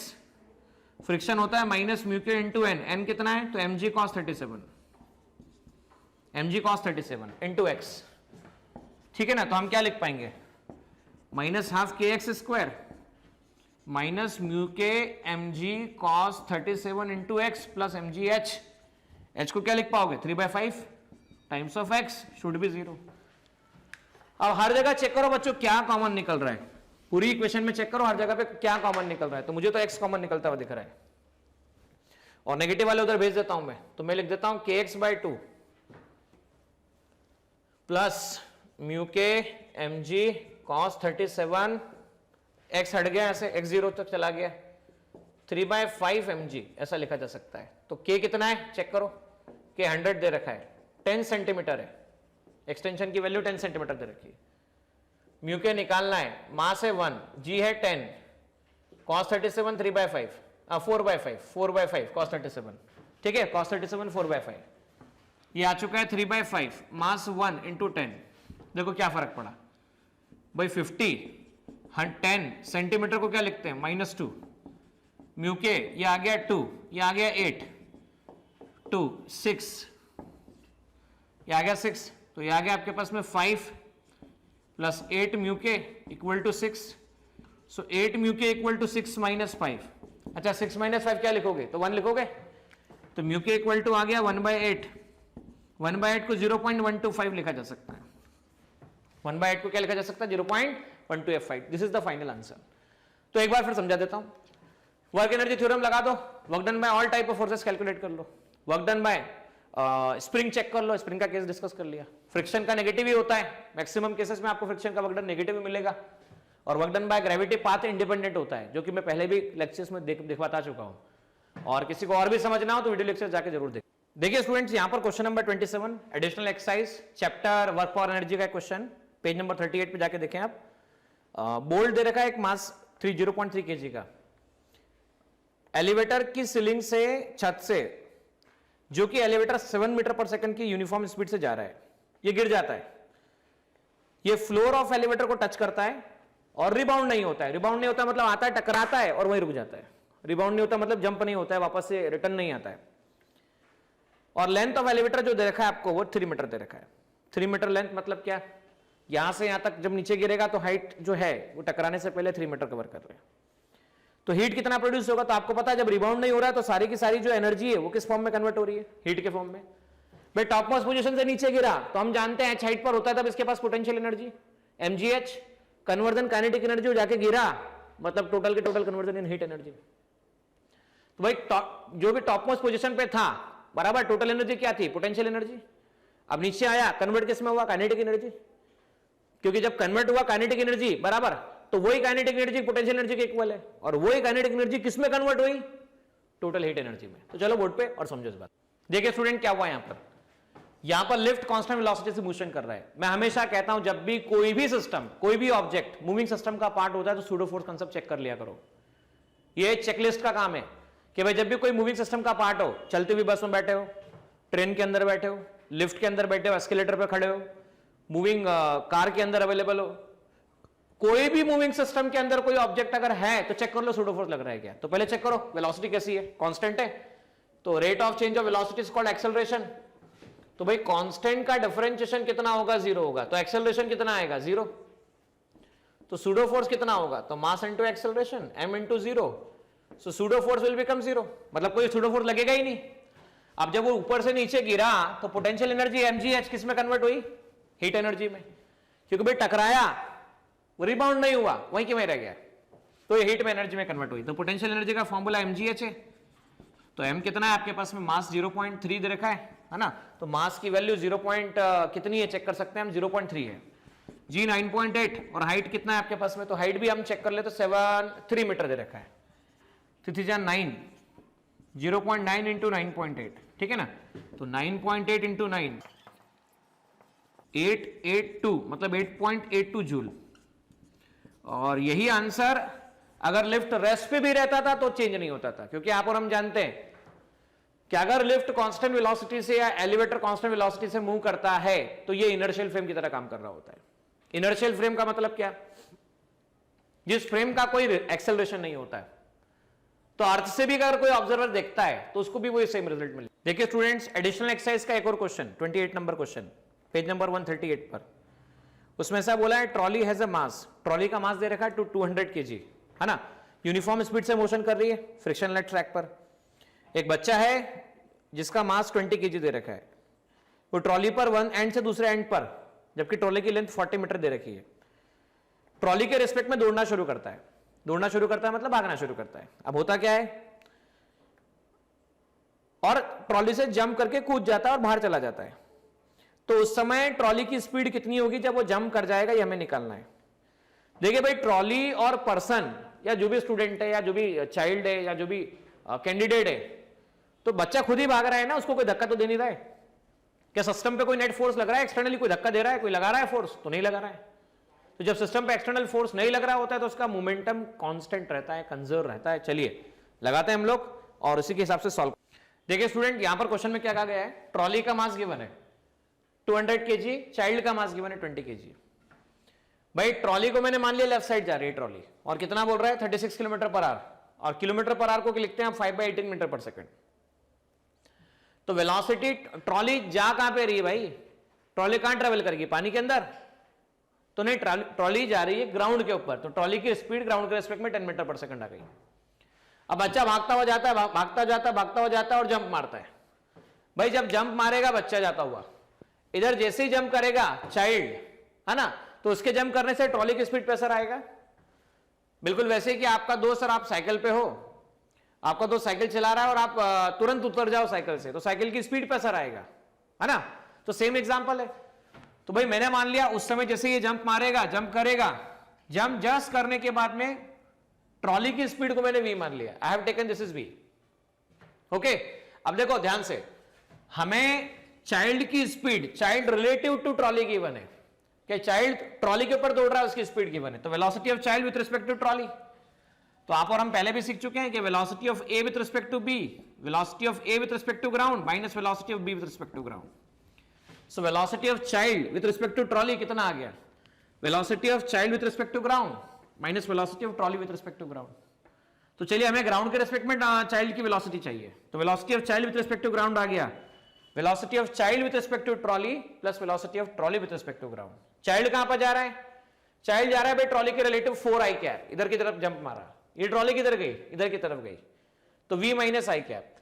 फ्रिक्शन होता है माइनस म्यू के इंटू एन, एन कितना है, तो mg cos 37, mg cos 37 into x, ठीक है ना। तो हम क्या लिख पाएंगे, -12kx² माइनस म्यू के mg cos 37 into x plus mg h को क्या लिख पाओगे 3/5 times of x should be 0। अब हर जगह चेक करो बच्चों क्या कॉमन निकल रहा है, पूरी इक्वेशन में चेक करो हर जगह पे क्या कॉमन निकल रहा है, तो मुझे तो x कॉमन निकलता हुआ दिख रहा है और नेगेटिव वाले उधर भेज देता हूं मैं, तो मैं लिख देता हूं kx/2 प्लस म्यू के mg cos 37, x हट गया ऐसे, x 0 तक चला गया, 3/5 mg ऐसा लिखा जा सकता है। तो k कितना है चेक करो, k 100 दे रखा है, 10 सेंटीमीटर है, एक्सटेंशन की वैल्यू 10 सेंटीमीटर दे रखी है, म्यू के निकालना है, मास है 1, g है 10, cos 37 3/5 4/5 cos 37, ठीक है, cos 37 4/5, ये आ चुका है 3/5, मास 1 इंटू 10, देखो क्या फर्क पड़ा भाई, 10 सेंटीमीटर को क्या लिखते हैं -2, म्यू के ये आ गया 2, ये आ गया 8, 2 6, ये आ गया 6, तो ये आ गया आपके पास में 5 प्लस 8 म्यू के इक्वल टू 6, सो 8 म्यू के इक्वल टू 6 माइनस 5, अच्छा 6 माइनस 5 क्या लिखोगे, तो 1 लिखोगे, तो म्यू के इक्वल टू आ गया 1/8, 1/8 को 0.125 लिखा जा सकता है, 1/8 को क्या लिखा जा सकता है 0.125, this is the final answer. तो एक बार फिर समझा देता हूं, वर्क एनर्जी थ्योरम लगा दो, work done by all type of forces calculate कर लो, work done by spring check कर लो, स्प्रिंग का केस डिस्कस कर लिया, फ्रिक्शन का नेगेटिव ही होता है, मैक्सिमम केसेस में आपको फ्रिक्शन का वर्क डन नेगेटिव मिलेगा, और work done by gravity path independent होता है, जो कि मैं पहले भी लेक्चर्स में बता चुका हूं, और किसी को और भी समझना हो तो वीडियो लेक्चर जाके जरूर देखें। देखिए स्टूडेंट्स, यहां पर question number 27 additional exercise chapter work for energy का क्वेश्चन, पेज नंबर 38 पे जाके देखें आप। बोल्ड दे रखा है एक मास 0.3 kg का, एलिवेटर की सीलिंग से छत से, जो कि एलिवेटर 7 मीटर पर सेकंड की यूनिफॉर्म स्पीड से जा रहा है, ये गिर जाता है। ये फ्लोर ऑफ एलिवेटर को टच करता है और रिबाउंड नहीं होता है। रिबाउंड नहीं होता मतलब आता है, टकराता है और वहीं रुक जाता है। रिबाउंड नहीं होता मतलब जंप नहीं होता है, वापस से रिटर्न नहीं आता है। और लेंथ ऑफ एलिवेटर जो दे रखा है आपको वो 3 मीटर दे रखा है। 3 मीटर लेंथ मतलब क्या, यहां से यहां तक जब नीचे गिरेगा तो हाइट जो है वो टकराने से पहले 3 मीटर कवर कर रहे हैं। तो हीट कितना प्रोड्यूस होगा, तो आपको पता है जब रिबाउंड नहीं हो रहा है तो सारी की सारी जो एनर्जी है वो किस फॉर्म में कन्वर्ट हो रही है, हीट के फॉर्म में। भाई टॉप मोस्ट पोजीशन से नीचे गिरा तो हम जानते हैं हाइट पर होता है तब इसके पास potential energy mgh, conversion kinetic energy, जाके गिरा मतलब टोटल के total conversion in heat energy. तो भाई जो भी टॉप मोस्ट पोजीशन पे था बराबर, टोटल एनर्जी क्या थी, पोटेंशियल एनर्जी। अब नीचे आया, कन्वर्ट किस में हुआ, काइनेटिक एनर्जी, क्योंकि जब कन्वर्ट हुआ काइनेटिक एनर्जी बराबर, तो वही काइनेटिक एनर्जी पोटेंशियल एनर्जी के इक्वल है, और वही काइनेटिक एनर्जी किस में कन्वर्ट हुई, टोटल हीट एनर्जी में। तो चलो बोर्ड पे और समझो इस बात। देखिए स्टूडेंट क्या हुआ यहां पर लिफ्ट कांस्टेंट वेलोसिटी से मोशन कर रहा है। मैं हमेशा कहता हूं जब भी कोई भी सिस्टम, कोई भी ऑब्जेक्ट मूविंग सिस्टम का पार्ट होता है तो सूडो फोर्स कांसेप्ट चेक कर लिया करो। ये चेकलिस्ट का काम है कि भाई जब भी कोई मूविंग सिस्टम का पार्ट हो, चलती हुई बस में बैठे हो, ट्रेन के अंदर बैठे हो, लिफ्ट के अंदर बैठे हो, एस्केलेटर पे खड़े हो, मूविंग कार के अंदर अवेलेबल हो, कोई भी मूविंग सिस्टम के अंदर कोई ऑब्जेक्ट अगर है तो चेक कर लो सूडो फोर्स लग रहा है क्या। तो पहले चेक करो वेलोसिटी कैसी है, कांस्टेंट है, तो rate of change of velocity is called acceleration. तो भाई कांस्टेंट का डिफरेंशिएशन कितना होगा, 0 होगा, तो एक्सेलरेशन कितना आएगा, 0। तो सूडो फोर्स कितना होगा, तो mass into acceleration, m into 0, so pseudo force will become 0, मतलब कोई सूडो फोर्स लगेगा ही नहीं। अब जब वो ऊपर से नीचे गिरा तो पोटेंशियल एनर्जी mgh किस में कन्वर्ट हुई, हीट एनर्जी में, क्योंकि भाई टकराया, वो रिबाउंड नहीं हुआ, वहीं के वहीं रह गया, तो ये हीट में एनर्जी में कन्वर्ट हुई। तो पोटेंशियल एनर्जी का फॉर्मूला mgh है, तो m कितना है आपके पास में, मास 0.3 दे रखा है ना, तो मास की वैल्यू 0. कितनी है चेक कर सकते हैं हम, 0.3 है, g 9.8 और हाइट कितना है आपके पास में, तो हाइट भी हम चेक कर ले तो 3 मीटर दे रखा है, 9, 0.9 इंटू 9.8, ठीक है ना, तो 9.8 इंटू 9, 882 मतलब 8.82 जूल। और यही आंसर अगर लिफ्ट रेस्ट पे भी रहता था तो चेंज नहीं होता था, क्योंकि आप और हम जानते हैं कि अगर लिफ्ट कांस्टेंट वेलोसिटी से या एलिवेटर कांस्टेंट वेलोसिटी से मूव करता है तो ये इनर्शियल फ्रेम की तरह काम कर रहा होता है। इनर्शियल फ्रेम का मतलब क्या, जिस फ्रेम का कोई एक्सेलरेशन नहीं होता है, तो अर्थ से भी अगर कोई ऑब्जर्वर देखता है तो उसको भी वही सेम रिजल्ट मिले। देखिए स्टूडेंट्स, एडिशनल एक्सरसाइज का एक और question 28 number question, page number 138 पर, उसमें ऐसा बोला है trolley has a mass, trolley का मास दे रखा है 200 kg, है ना, यूनिफॉर्म स्पीड से मोशन कर रही है फ्रिक्शनलेस ट्रैक पर। एक बच्चा है जिसका मास 20 kg दे रखा है, वो ट्रॉली पर वन एंड से दूसरे एंड पर, जबकि ट्रॉली की लेंथ 40 मीटर दे रखी है, ट्रॉली के रिस्पेक्ट में दौड़ना शुरू करता है। दौड़ना शुरू करता है मतलब भागना शुरू करता है। अब होता क्या है, और ट्रॉली से जंप करके कूद जाता है और बाहर चला जाता है। तो उस समय ट्रॉली की स्पीड कितनी होगी जब वो जंप कर जाएगा, ये हमें निकालना है। देखिए भाई, ट्रॉली और पर्सन या जो भी स्टूडेंट है या जो भी चाइल्ड है या जो भी कैंडिडेट है, तो बच्चा खुद ही भाग रहा है ना, उसको कोई धक्का तो दे नहीं रहा है। क्या सिस्टम पे कोई नेट फोर्स लग रहा है, एक्सटर्नली कोई धक्का दे रहा है, कोई लगा रहा है फोर्स, तो नहीं लगा रहा है। तो जब सिस्टम पे एक्सटर्नल फोर्स नहीं लग रहा होता है तो उसका मोमेंटम कांस्टेंट रहता है, कंजर्व रहता है। चलिए लगाते हैं हम लोग और उसी के हिसाब से सॉल्व। देखिए स्टूडेंट, यहां पर क्वेश्चन में क्या कहा गया है, ट्रॉली का मास गिवन है 200 kg, चाइल्ड का मास गिवन है 20 kg। भाई ट्रॉली को मैंने मान लिया लेफ्ट साइड जा रही है ट्रॉली, और कितना बोल रहा है 36 किलोमीटर पर आवर, और किलोमीटर पर आवर को लिखते हैं 5/18 मीटर पर सेकंड। तो वेलोसिटी, ट्रॉली जा कहां पे रही है भाई, ट्रॉली कहां ट्रेवल करेगी, पानी के अंदर तो नहीं, ट्रॉली जा रही है ग्राउंड के ऊपर, तो ट्रॉली की स्पीड ग्राउंड के रिस्पेक्ट में 10 मीटर पर सेकंड आ गई। अब बच्चा भागता हुआ जाता है, भागता जाता है और जंप मारता है। भाई जब जंप मारेगा बच्चा जाता हुआ, इधर जैसे ही जंप करेगा चाइल्ड, है ना, तो उसके जंप करने से ट्रॉली की स्पीड पे असर आएगा। बिल्कुल वैसे ही कि आपका दोस्त और आप साइकिल पे हो, आपका दोस्त साइकिल चला रहा है और आप तुरंत उतर जाओ साइकिल से, तो साइकिल की स्पीड पे असर आएगा, है ना। तो सेम एग्जांपल है। तो भाई मैंने मान लिया उस समय जैसे ये जंप मारेगा, जंप करेगा, जंप जस्ट करने के बाद में ट्रॉली की स्पीड को मैंने v मान लिया, I have taken this is v। Okay, अब देखो ध्यान से, हमें चाइल्ड की speed, child relative to trolley given है कि चाइल्ड ट्रॉली के ऊपर दौड़ रहा है, उसकी स्पीड गिवन है, तो velocity of child with respect to trolley. तो आप और हम पहले भी सीख चुके हैं कि velocity of A with respect to B, velocity of A with respect to ground minus velocity of B with respect to ground. So velocity of child with respect to trolley कितना आ गया, velocity of child with respect to ground minus velocity of trolley with respect to ground. तो चलिए हमें ground के respect में child की velocity चाहिए, तो velocity of child with respect to ground आ गया, velocity of child with respect to trolley plus velocity of trolley with respect to ground. Child कहां पर जा रहा है, चाइल्ड जा रहा है भाई ट्रॉली के रिलेटिव 4i कैप, इधर की तरफ जंप मारा, ये ट्रॉली किधर गई, इधर की तरफ गई, तो v माइनस आई कैप।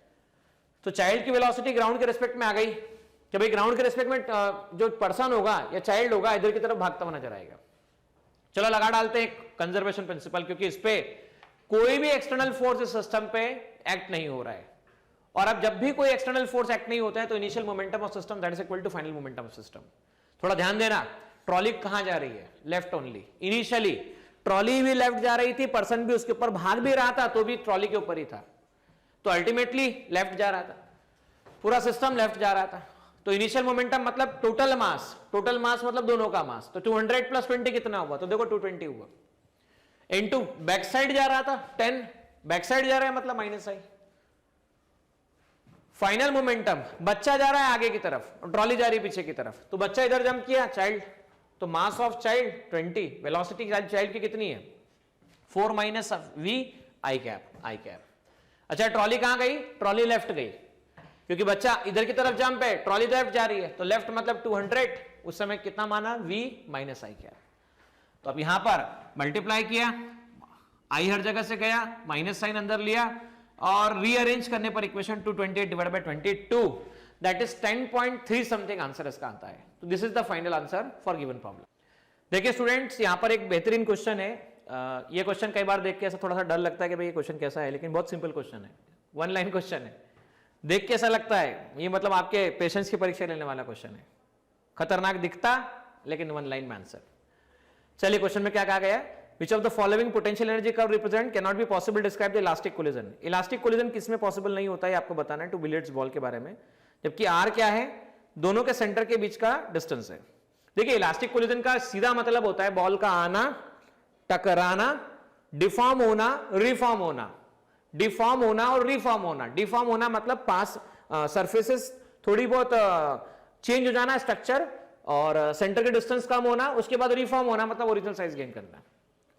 तो चाइल्ड की वेलोसिटी ग्राउंड के रिस्पेक्ट में आ गई कि भाई ग्राउंड के रिस्पेक्ट में जो पर्सन होगा या चाइल्ड होगा इधर की तरफ भागता हुआ नजर आएगा। चलो लगा डालते हैं कंजर्वेशन प्रिंसिपल, क्योंकि इस पे कोई भी एक्सटर्नल फोर्स इस सिस्टम पे एक्ट नहीं हो रहा है, और अब जब भी कोई एक्सटर्नल फोर्स एक्ट नहीं होता है तो initial momentum of system that is equal to final momentum of system. थोड़ा ध्यान देना, ट्रॉली कहां जा रही है, लेफ्ट ओनली। इनिशियली ट्रॉली भी लेफ्ट जा रही थी, पर्सन भी उसके ऊपर भाग भी रहा था तो भी ट्रॉली के ऊपर ही था, तो अल्टीमेटली लेफ्ट जा रहा था, पूरा सिस्टम लेफ्ट जा रहा था। तो इनिशियल मोमेंटम मतलब टोटल मास, टोटल मास मतलब दोनों का मास, तो 200 प्लस 20 कितना हुआ, तो देखो 220 हुआ, इनटू बैक साइड जा रहा था 10, बैक साइड जा रहा है मतलब माइनस आई। फाइनल मोमेंटम, बच्चा जा रहा है आगे की तरफ और ट्रॉली जा रही है पीछे की तरफ, तो बच्चा इधर जंप किया चाइल्ड, तो mass of child 20, velocity child की कितनी है 4 माइनस v आई कैप। अच्छा ट्रॉली कहां गई, ट्रॉली लेफ्ट गई, क्योंकि बच्चा इधर की तरफ जंप है, ट्रॉली लेफ्ट जा रही है, तो लेफ्ट मतलब 200, उस समय कितना माना v माइनस आई कैप। तो अब यहां पर मल्टीप्लाई किया, आई हर जगह से गया, माइनस साइन अंदर लिया और रीअरेंज करने पर equation 228 divide by 22 that is 10.3 something answer इसका आता है। तो this is the final answer for given problem. देखिए स्टूडेंट्स, यहां पर एक बेहतरीन क्वेश्चन है, ये क्वेश्चन कई बार देख के ऐसा थोड़ा सा डर लगता है कि भाई ये क्वेश्चन कैसा है, लेकिन बहुत सिंपल क्वेश्चन है, 1 लाइन क्वेश्चन है, देख के ऐसा लगता है ये मतलब आपके पेशेंस की परीक्षा लेने वाला क्वेश्चन है, खतरनाक दिखता लेकिन 1 लाइन में आंसर। चलिए क्वेश्चन में क्या कहा गया, which of the following potential energy curve represent cannot be possible describe the elastic collision। Elastic collision किसमें पॉसिबल नहीं होता है आपको बताना है, टू बिलियर्ड्स बॉल के बारे में, जबकि r क्या है, दोनों के सेंटर के बीच का डिस्टेंस है। देखिए इलास्टिक कोलिजन का सीधा मतलब होता है बॉल का आना, टकराना, डिफॉर्म होना, रिफॉर्म होना, डिफॉर्म होना और रिफॉर्म होना। डिफॉर्म होना मतलब पास सरफेसेस थोड़ी बहुत चेंज हो जाना स्ट्रक्चर और सेंटर के डिस्टेंस कम होना, उसके बाद रिफॉर्म होना मतलब ओरिजिनल साइज गेन करना।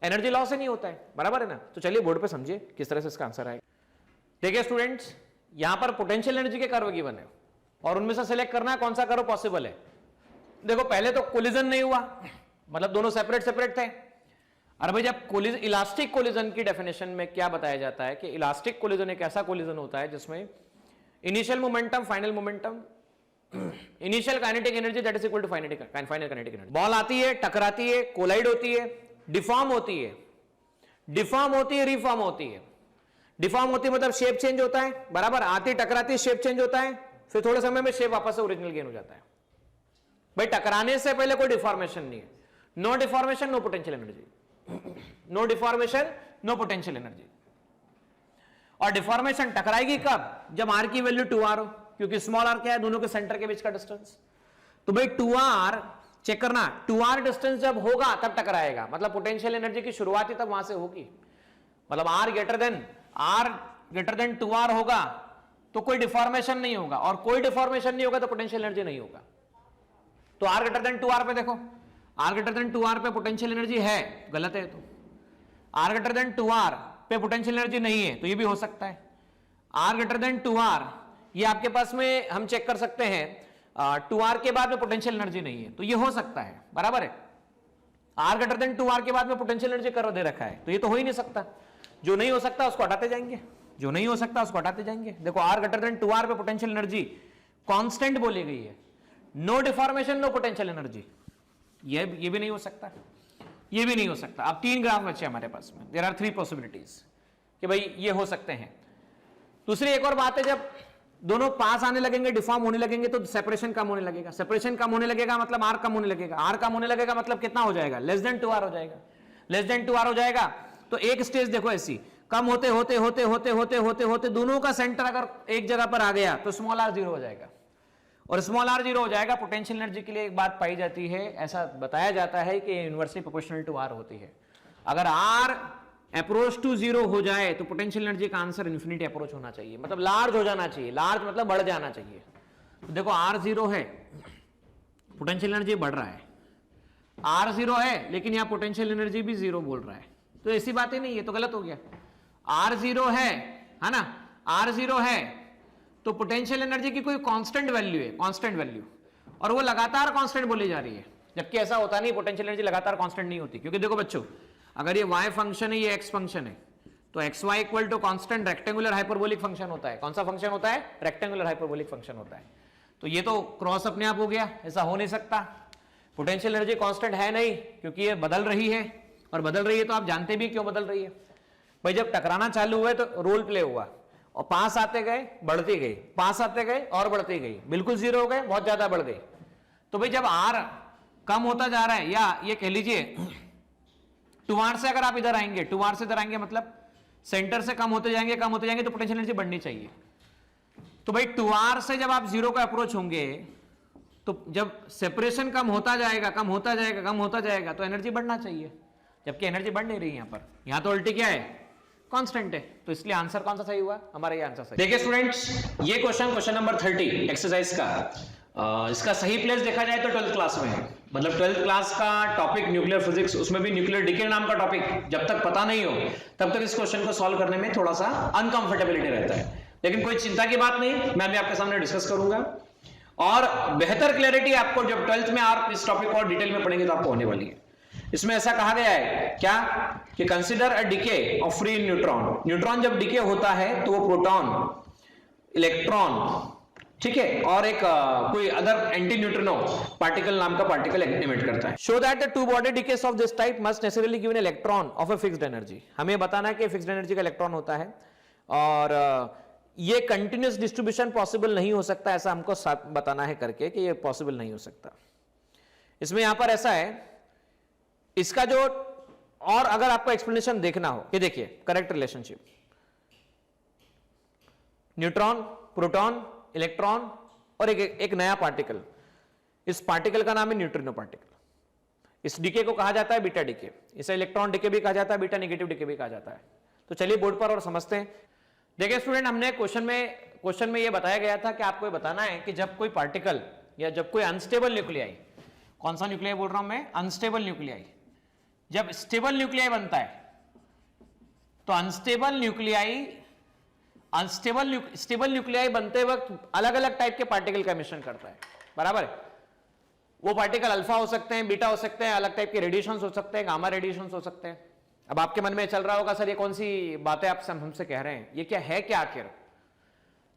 एनर्जी लॉस से नहीं होता है, बराबर है ना। तो चलिए बोर्ड पे समझिए किस तरह से इसका आंसर आएगा। देखिए स्टूडेंट्स, यहां पर पोटेंशियल एनर्जी के कर्व गिवन है और उनमें से सिलेक्ट करना है कौन सा कर्व पॉसिबल है। देखो पहले तो कोलिजन नहीं हुआ, मतलब दोनों सेपरेट सेपरेट थे। अरे भाई जब इलास्टिक कोलिजन की डेफिनेशन में क्या बताया जाता है कि इलास्टिक कोलिजन एक ऐसा कोलिजन होता है जिसमें initial momentum, final momentum, initial kinetic energy that is equal to final kinetic energy. Ball आती है, टकराती है, कोलाइड होती है, डिफॉर्म होती है, डिफॉर्म होती है, रिफॉर्म होती है। डिफॉर्म होती है मतलब शेप चेंज होता है, बराबर, आती टकराती शेप चेंज होता है, फिर थोड़े समय में शेप वापस से ओरिजिनल गेन हो जाता है। भाई टकराने से पहले कोई डिफॉर्मेशन नहीं है, no deformation no potential energy, no deformation no potential energy. और डिफॉर्मेशन टकराएगी कब, जब आर की वैल्यू 2r हो, क्योंकि स्मॉल आर क्या है, दोनों के सेंटर के बीच का डिस्टेंस। तो भाई 2r चेक करना, 2r डिस्टेंस जब होगा तब टकराएगा, मतलब पोटेंशियल एनर्जी की शुरुआत ही तब वहां से होगी। मतलब r ग्रेटर देन 2r होगा तो कोई डिफॉर्मेशन नहीं होगा, और कोई डिफॉर्मेशन नहीं होगा तो पोटेंशियल एनर्जी नहीं होगा। तो r ग्रेटर देन 2r पे देखो, r ग्रेटर देन 2r पे पोटेंशियल एनर्जी है, गलत है। तो r ग्रेटर देन 2r पे पोटेंशियल एनर्जी नहीं है, तो ये भी हो सकता है। r ग्रेटर देन 2r, ये आपके पास में हम चेक कर सकते हैं, 2r के बाद में पोटेंशियल एनर्जी नहीं है, तो ये हो सकता है, बराबर है। r ग्रेटर देन 2r के बाद में पोटेंशियल एनर्जी कर्व दे रखा है, तो ये तो हो ही नहीं सकता। जो नहीं हो सकता उसको हटाते जाएंगे, जो नहीं हो सकता उसको हटाते जाएंगे। देखो r ग्रेटर देन 2r पे पोटेंशियल एनर्जी कांस्टेंट बोली गई है, no deformation no potential energy, ये भी नहीं हो सकता, ये भी नहीं हो सकता। अब 3 ग्राफ बचे हमारे पास में, देयर आर 3 पॉसिबिलिटीज कि भाई ये हो सकते हैं। दूसरी एक और बात है, जब दोनों पास आने लगेंगे, डिफॉर्म होने लगेंगे, तो सेपरेशन कम होने लगेगा। सेपरेशन कम होने लगेगा मतलब आर कम होने लगेगा, आर कम होने लगेगा मतलब कितना हो जाएगा, लेस देन 2r हो जाएगा। लेस देन 2r हो जाएगा तो एक स्टेज देखो ऐसी, कम होते होते होते होते होते होते होते दोनों का सेंटर अगर एक जगह पर आ गया तो स्मॉल r 0 हो जाएगा। और स्मॉल r 0 हो जाएगा। पोटेंशियल एनर्जी के लिए एक बात पाई जाती है, ऐसा बताया जाता है कि इनवर्सली प्रोपोर्शनल टू r होती है। अगर r अप्रोच टू 0 हो जाए तो पोटेंशियल एनर्जी का आंसर इन्फिनिटी अप्रोच होना चाहिए, मतलब लार्ज हो जाना चाहिए। लार्ज मतलब बढ़ जाना चाहिए। तो देखो r 0 है, पोटेंशियल एनर्जी बढ़ रहा है, r 0 है लेकिन यहां पोटेंशियल एनर्जी भी 0 बोल रहा है, तो ऐसी बात ही नहीं है, तो गलत हो गया। r 0 है ना, r 0 है तो पोटेंशियल एनर्जी की कोई कांस्टेंट वैल्यू है, कांस्टेंट वैल्यू, और वो लगातार कांस्टेंट बोली जा रही है, जबकि ऐसा होता नहीं, पोटेंशियल एनर्जी लगातार कांस्टेंट नहीं होती। क्योंकि देखो बच्चों, अगर ये y फंक्शन है, ये x फंक्शन है, तो xy equal to constant rectangular hyperbolic function होता है। कौन सा फंक्शन होता है? रेक्टेंगुलर हाइपरबोलिक फंक्शन होता है। तो ये तो क्रॉस अपने आप हो गया, ऐसा हो नहीं सकता। पोटेंशियल एनर्जी कांस्टेंट है नहीं, क्योंकि ये बदल रही है, और बदल रही है तो आप जानते भी क्यों बदल रही है भाई। जब टकराना चालू हुआ तो रोल प्ले हुआ, और पास आते गए बढ़ती गई, पास आते गए और बढ़ती गई, बिल्कुल 0 हो गए, बहुत ज्यादा बढ़ गई। तो भाई जब r कम होता जा रहा है, या ये कह लीजिए टुवार्ड से अगर आप इधर आएंगे, टुवार्ड से इधर आएंगे मतलब सेंटर से कम होते जाएंगे, कम होते जाएंगे, तो पोटेंशियल एनर्जी बढ़नी चाहिए। तो भाई टुवार्ड से जब आप 0 को अप्रोच होंगे, तो जब सेपरेशन कम होता जाएगा, कम होता जाएगा, कम होता जाएगा, तो एनर्जी बढ़ना चाहिए, जबकि एनर्जी बढ़ नहीं रही है। यहां पर, यहां तो उल्टी क्या है? कांस्टेंट है। तो इसलिए आंसर कौन सा सही हुआ? हमारा ये आंसर सही। देखिए स्टूडेंट्स, ये क्वेश्चन नंबर 30 एक्सरसाइज का, इसका सही प्लेस देखा जाए तो 12th क्लास में है। मतलब 12th क्लास का टॉपिक न्यूक्लियर फिजिक्स, उसमें भी न्यूक्लियर डिके नाम का टॉपिक जब तक पता नहीं हो तब तक इस क्वेश्चन को सॉल्व करने में थोड़ा सा अनकंफर्टेबिलिटी रहता है। लेकिन कोई चिंता की बात नहीं, मैं भी आपके सामने डिस्कस करूंगा, और बेहतर क्लैरिटी आपको जब 12th में आप इस टॉपिक को और डिटेल में पढ़ेंगे तो आपको होने वाली है। इसमें ऐसा कहा गया है क्या कि consider a decay of free neutron. Neutron जब डिके होता है तो वो प्रोटॉन, इलेक्ट्रॉन, ठीक है, और एक कोई अदर एंटी न्यूट्रिनो पार्टिकल नाम का पार्टिकल एमिट करता है। Show that the two body decades of this type must necessarily give an electron of a fixed energy. हमें बताना है कि फिक्स्ड एनर्जी का इलेक्ट्रॉन होता है, और ये कंटिन्यूअस डिस्ट्रीब्यूशन पॉसिबल नहीं हो सकता, ऐसा हमको बताना है करके कि ये पॉसिबल नहीं हो सकता। इसमें यहां पर ऐसा है, इसका जो, और अगर आपको एक्सप्लेनेशन देखना हो, ये देखिए correct relationship, neutron, proton, electron और एक नया पार्टिकल। इस पार्टिकल का नाम है न्यूट्रिनो पार्टिकल। इस डीके को कहा जाता है बीटा डीके, इसे इलेक्ट्रॉन डीके भी कहा जाता है, बीटा नेगेटिव डीके भी कहा जाता है। तो चलिए बोर्ड पर और समझते हैं। देखिए स्टूडेंट, हमने क्वेश्चन में यह बताया गया था कि आपको बताना है कि जब कोई पार्टिकल या जब कोई अनस्टेबल न्यूक्लियाई, कौन सा न्यूक्लियाई बोल रहा हूं मैं? Unstable nuclei. जब स्टेबल न्यूक्लियाई बनता है तो स्टेबल न्यूक्लियाई बनते वक्त अलग अलग टाइप के पार्टिकल का मिश्रण करता है, बराबर। वो पार्टिकल अल्फा हो सकते हैं, बीटा हो सकते हैं, अलग टाइप के रेडिएशंस हो सकते हैं, गामा रेडिएशंस हो सकते हैं। अब आपके मन में चल रहा होगा सर ये कौन सी बातें आप हमसे कह रहे हैं, ये क्या है क्या आखिर?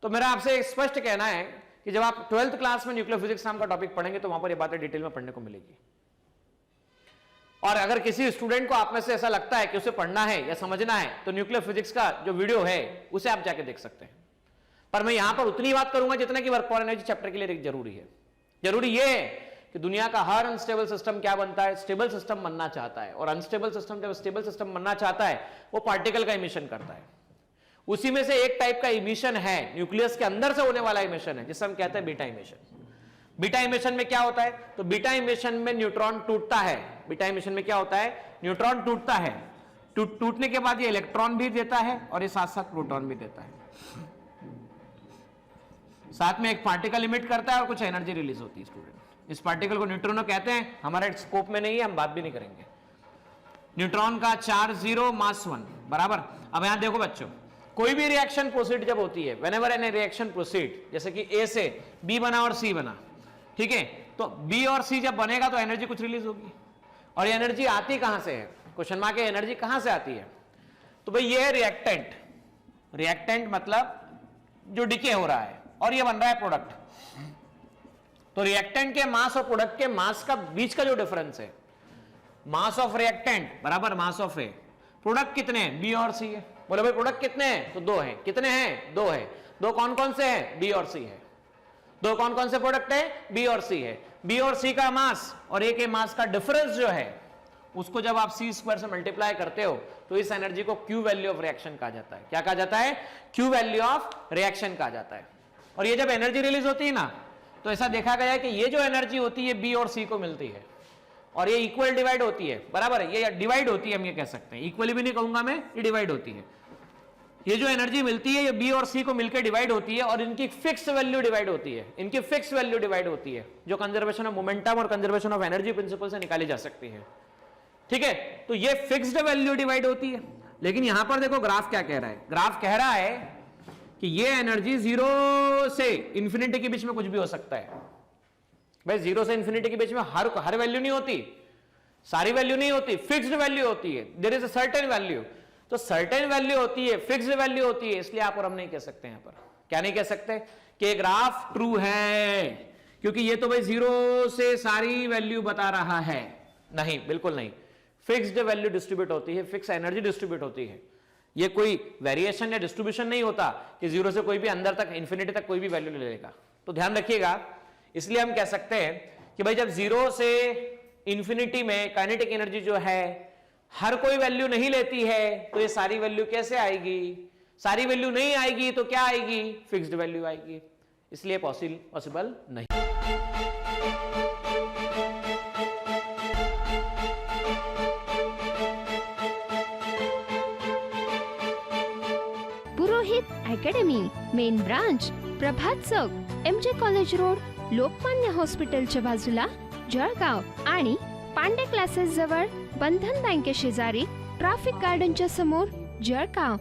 तो मेरा आपसे स्पष्ट कहना है कि जब आप 12th क्लास में न्यूक्लियर फिजिक्स नाम का टॉपिक पढ़ेंगे तो वहां पर ये बातें डिटेल में पढ़ने को मिलेगी। और अगर किसी स्टूडेंट को आप में से ऐसा लगता है कि उसे पढ़ना है या समझना है तो न्यूक्लियर फिजिक्स का जो वीडियो है उसे आप जाके देख सकते हैं। पर मैं यहां पर उतनी बात करूंगा जितना कि वर्क फॉर एनर्जी चैप्टर के लिए जरूरी है। जरूरी यह है कि दुनिया का हर अनस्टेबल सिस्टम क्या बनता है? स्टेबल सिस्टम बनना चाहता है। और अनस्टेबल सिस्टम जब स्टेबल सिस्टम बनना चाहता है वो पार्टिकल का इमिशन करता है। उसी में से एक टाइप का इमिशन है, न्यूक्लियस के अंदर से होने वाला इमिशन है, जिसे हम कहते हैं बीटा इमिशन। बीटा इमिशन में क्या होता है? तो बीटा इमिशन में न्यूट्रॉन टूटता है। बीटा इमिशन में क्या होता है? न्यूट्रॉन टूटता है। टूटने के बाद ये इलेक्ट्रॉन भी देता है और ये साथ साथ प्रोटॉन भी देता है, साथ में एक पार्टिकल इमिट करता है और कुछ एनर्जी रिलीज होती है। स्टूडेंट, इस पार्टिकल को न्यूट्रिनो कहते हैं, हमारे स्कोप में नहीं है, हम बात भी नहीं करेंगे। न्यूट्रॉन का चार्ज 0, मास 1, बराबर। अब यहां देखो बच्चों, कोई भी रिएक्शन प्रोसीड जब होती है, व्हेनेवर एनी रिएक्शन प्रोसीड, जैसे कि ए से बी बना और सी बना, ठीक है, तो बी और सी जब बनेगा तो एनर्जी कुछ रिलीज होगी। और ये एनर्जी आती कहां से है? क्वेश्चन मार्क है, एनर्जी कहां से आती है? तो भाई ये है रिएक्टेंट। रिएक्टेंट मतलब जो डिके हो रहा है, और ये बन रहा है प्रोडक्ट। तो रिएक्टेंट के मास और प्रोडक्ट के मास का बीच का जो डिफरेंस है, मास ऑफ रिएक्टेंट बराबर मास ऑफ ए। प्रोडक्ट कितने हैं? बी और सी है। बोले भाई प्रोडक्ट कितने हैं? तो 2 हैं। कितने हैं? 2 है। 2 कौन कौन से हैं? बी और सी है। 2 कौन कौन से प्रोडक्ट है? बी और सी है। बी और सी का मास और ए के मास का डिफरेंस जो है, उसको जब आप सी स्क्वायर से मल्टीप्लाई करते हो तो इस एनर्जी को क्यू वैल्यू ऑफ रिएक्शन कहा जाता है। क्या कहा जाता है? क्यू वैल्यू ऑफ रिएक्शन कहा जाता है। और ये जब एनर्जी रिलीज होती है ना, तो ऐसा देखा गया है कि ये जो एनर्जी होती है बी और सी को मिलती है और ये इक्वल डिवाइड होती है, बराबर है, ये डिवाइड होती है, हम ये कह सकते हैं, इक्वली भी नहीं कहूंगा मैं, ये डिवाइड होती है। ये जो एनर्जी मिलती है ये बी और सी को मिलकर डिवाइड होती है और इनकी फिक्स वैल्यू डिवाइड होती है, इनकी फिक्स वैल्यू डिवाइड होती है, जो कंजर्वेशन ऑफ मोमेंटम और कंजर्वेशन ऑफ एनर्जी प्रिंसिपल से निकाली जा सकती है। ठीक है, तो ये फिक्स्ड वैल्यू डिवाइड होती है। लेकिन यहां पर देखो ग्राफ क्या कह रहा है, ग्राफ कह रहा है कि ये एनर्जी 0 से इंफिनिटी के बीच में कुछ भी हो सकता है। भाई 0 से इंफिनिटी के बीच में हर वैल्यू नहीं होती, सारी वैल्यू नहीं होती, फिक्स्ड वैल्यू होती है, there is a certain value. तो सर्टेन वैल्यू होती है, फिक्स्ड वैल्यू होती है, इसलिए आप और हम नहीं कह सकते यहां पर, क्या नहीं कह सकते कि ग्राफ ट्रू है, क्योंकि ये तो भाई 0 से सारी वैल्यू बता रहा है। नहीं, बिल्कुल नहीं, फिक्स्ड वैल्यू डिस्ट्रीब्यूट होती है, फिक्स एनर्जी डिस्ट्रीब्यूट होती है। ये कोई वेरिएशन या डिस्ट्रीब्यूशन नहीं होता कि 0 से कोई भी अंदर तक इंफिनिटी तक कोई भी वैल्यू ले लेगा। तो ध्यान रखिएगा, इसलिए हम कह सकते हैं कि भाई जब 0 से इंफिनिटी में काइनेटिक एनर्जी जो है हर कोई वैल्यू नहीं लेती है, तो ये सारी वैल्यू कैसे आएगी? सारी वैल्यू नहीं आएगी तो क्या आएगी? फिक्स्ड वैल्यू आएगी, इसलिए पॉसिबल नहीं। पुरोहित अकॅडमी, मेन ब्रांच प्रभात चौक, MJ कॉलेज रोड, लोकमान्य हॉस्पिटलच्या बाजूला, जळगाव आणि पांडे क्लासेस जवळ, बंधन बँके शेजारी, ट्रॅफिक गार्डनच्या समोर, जळगाव।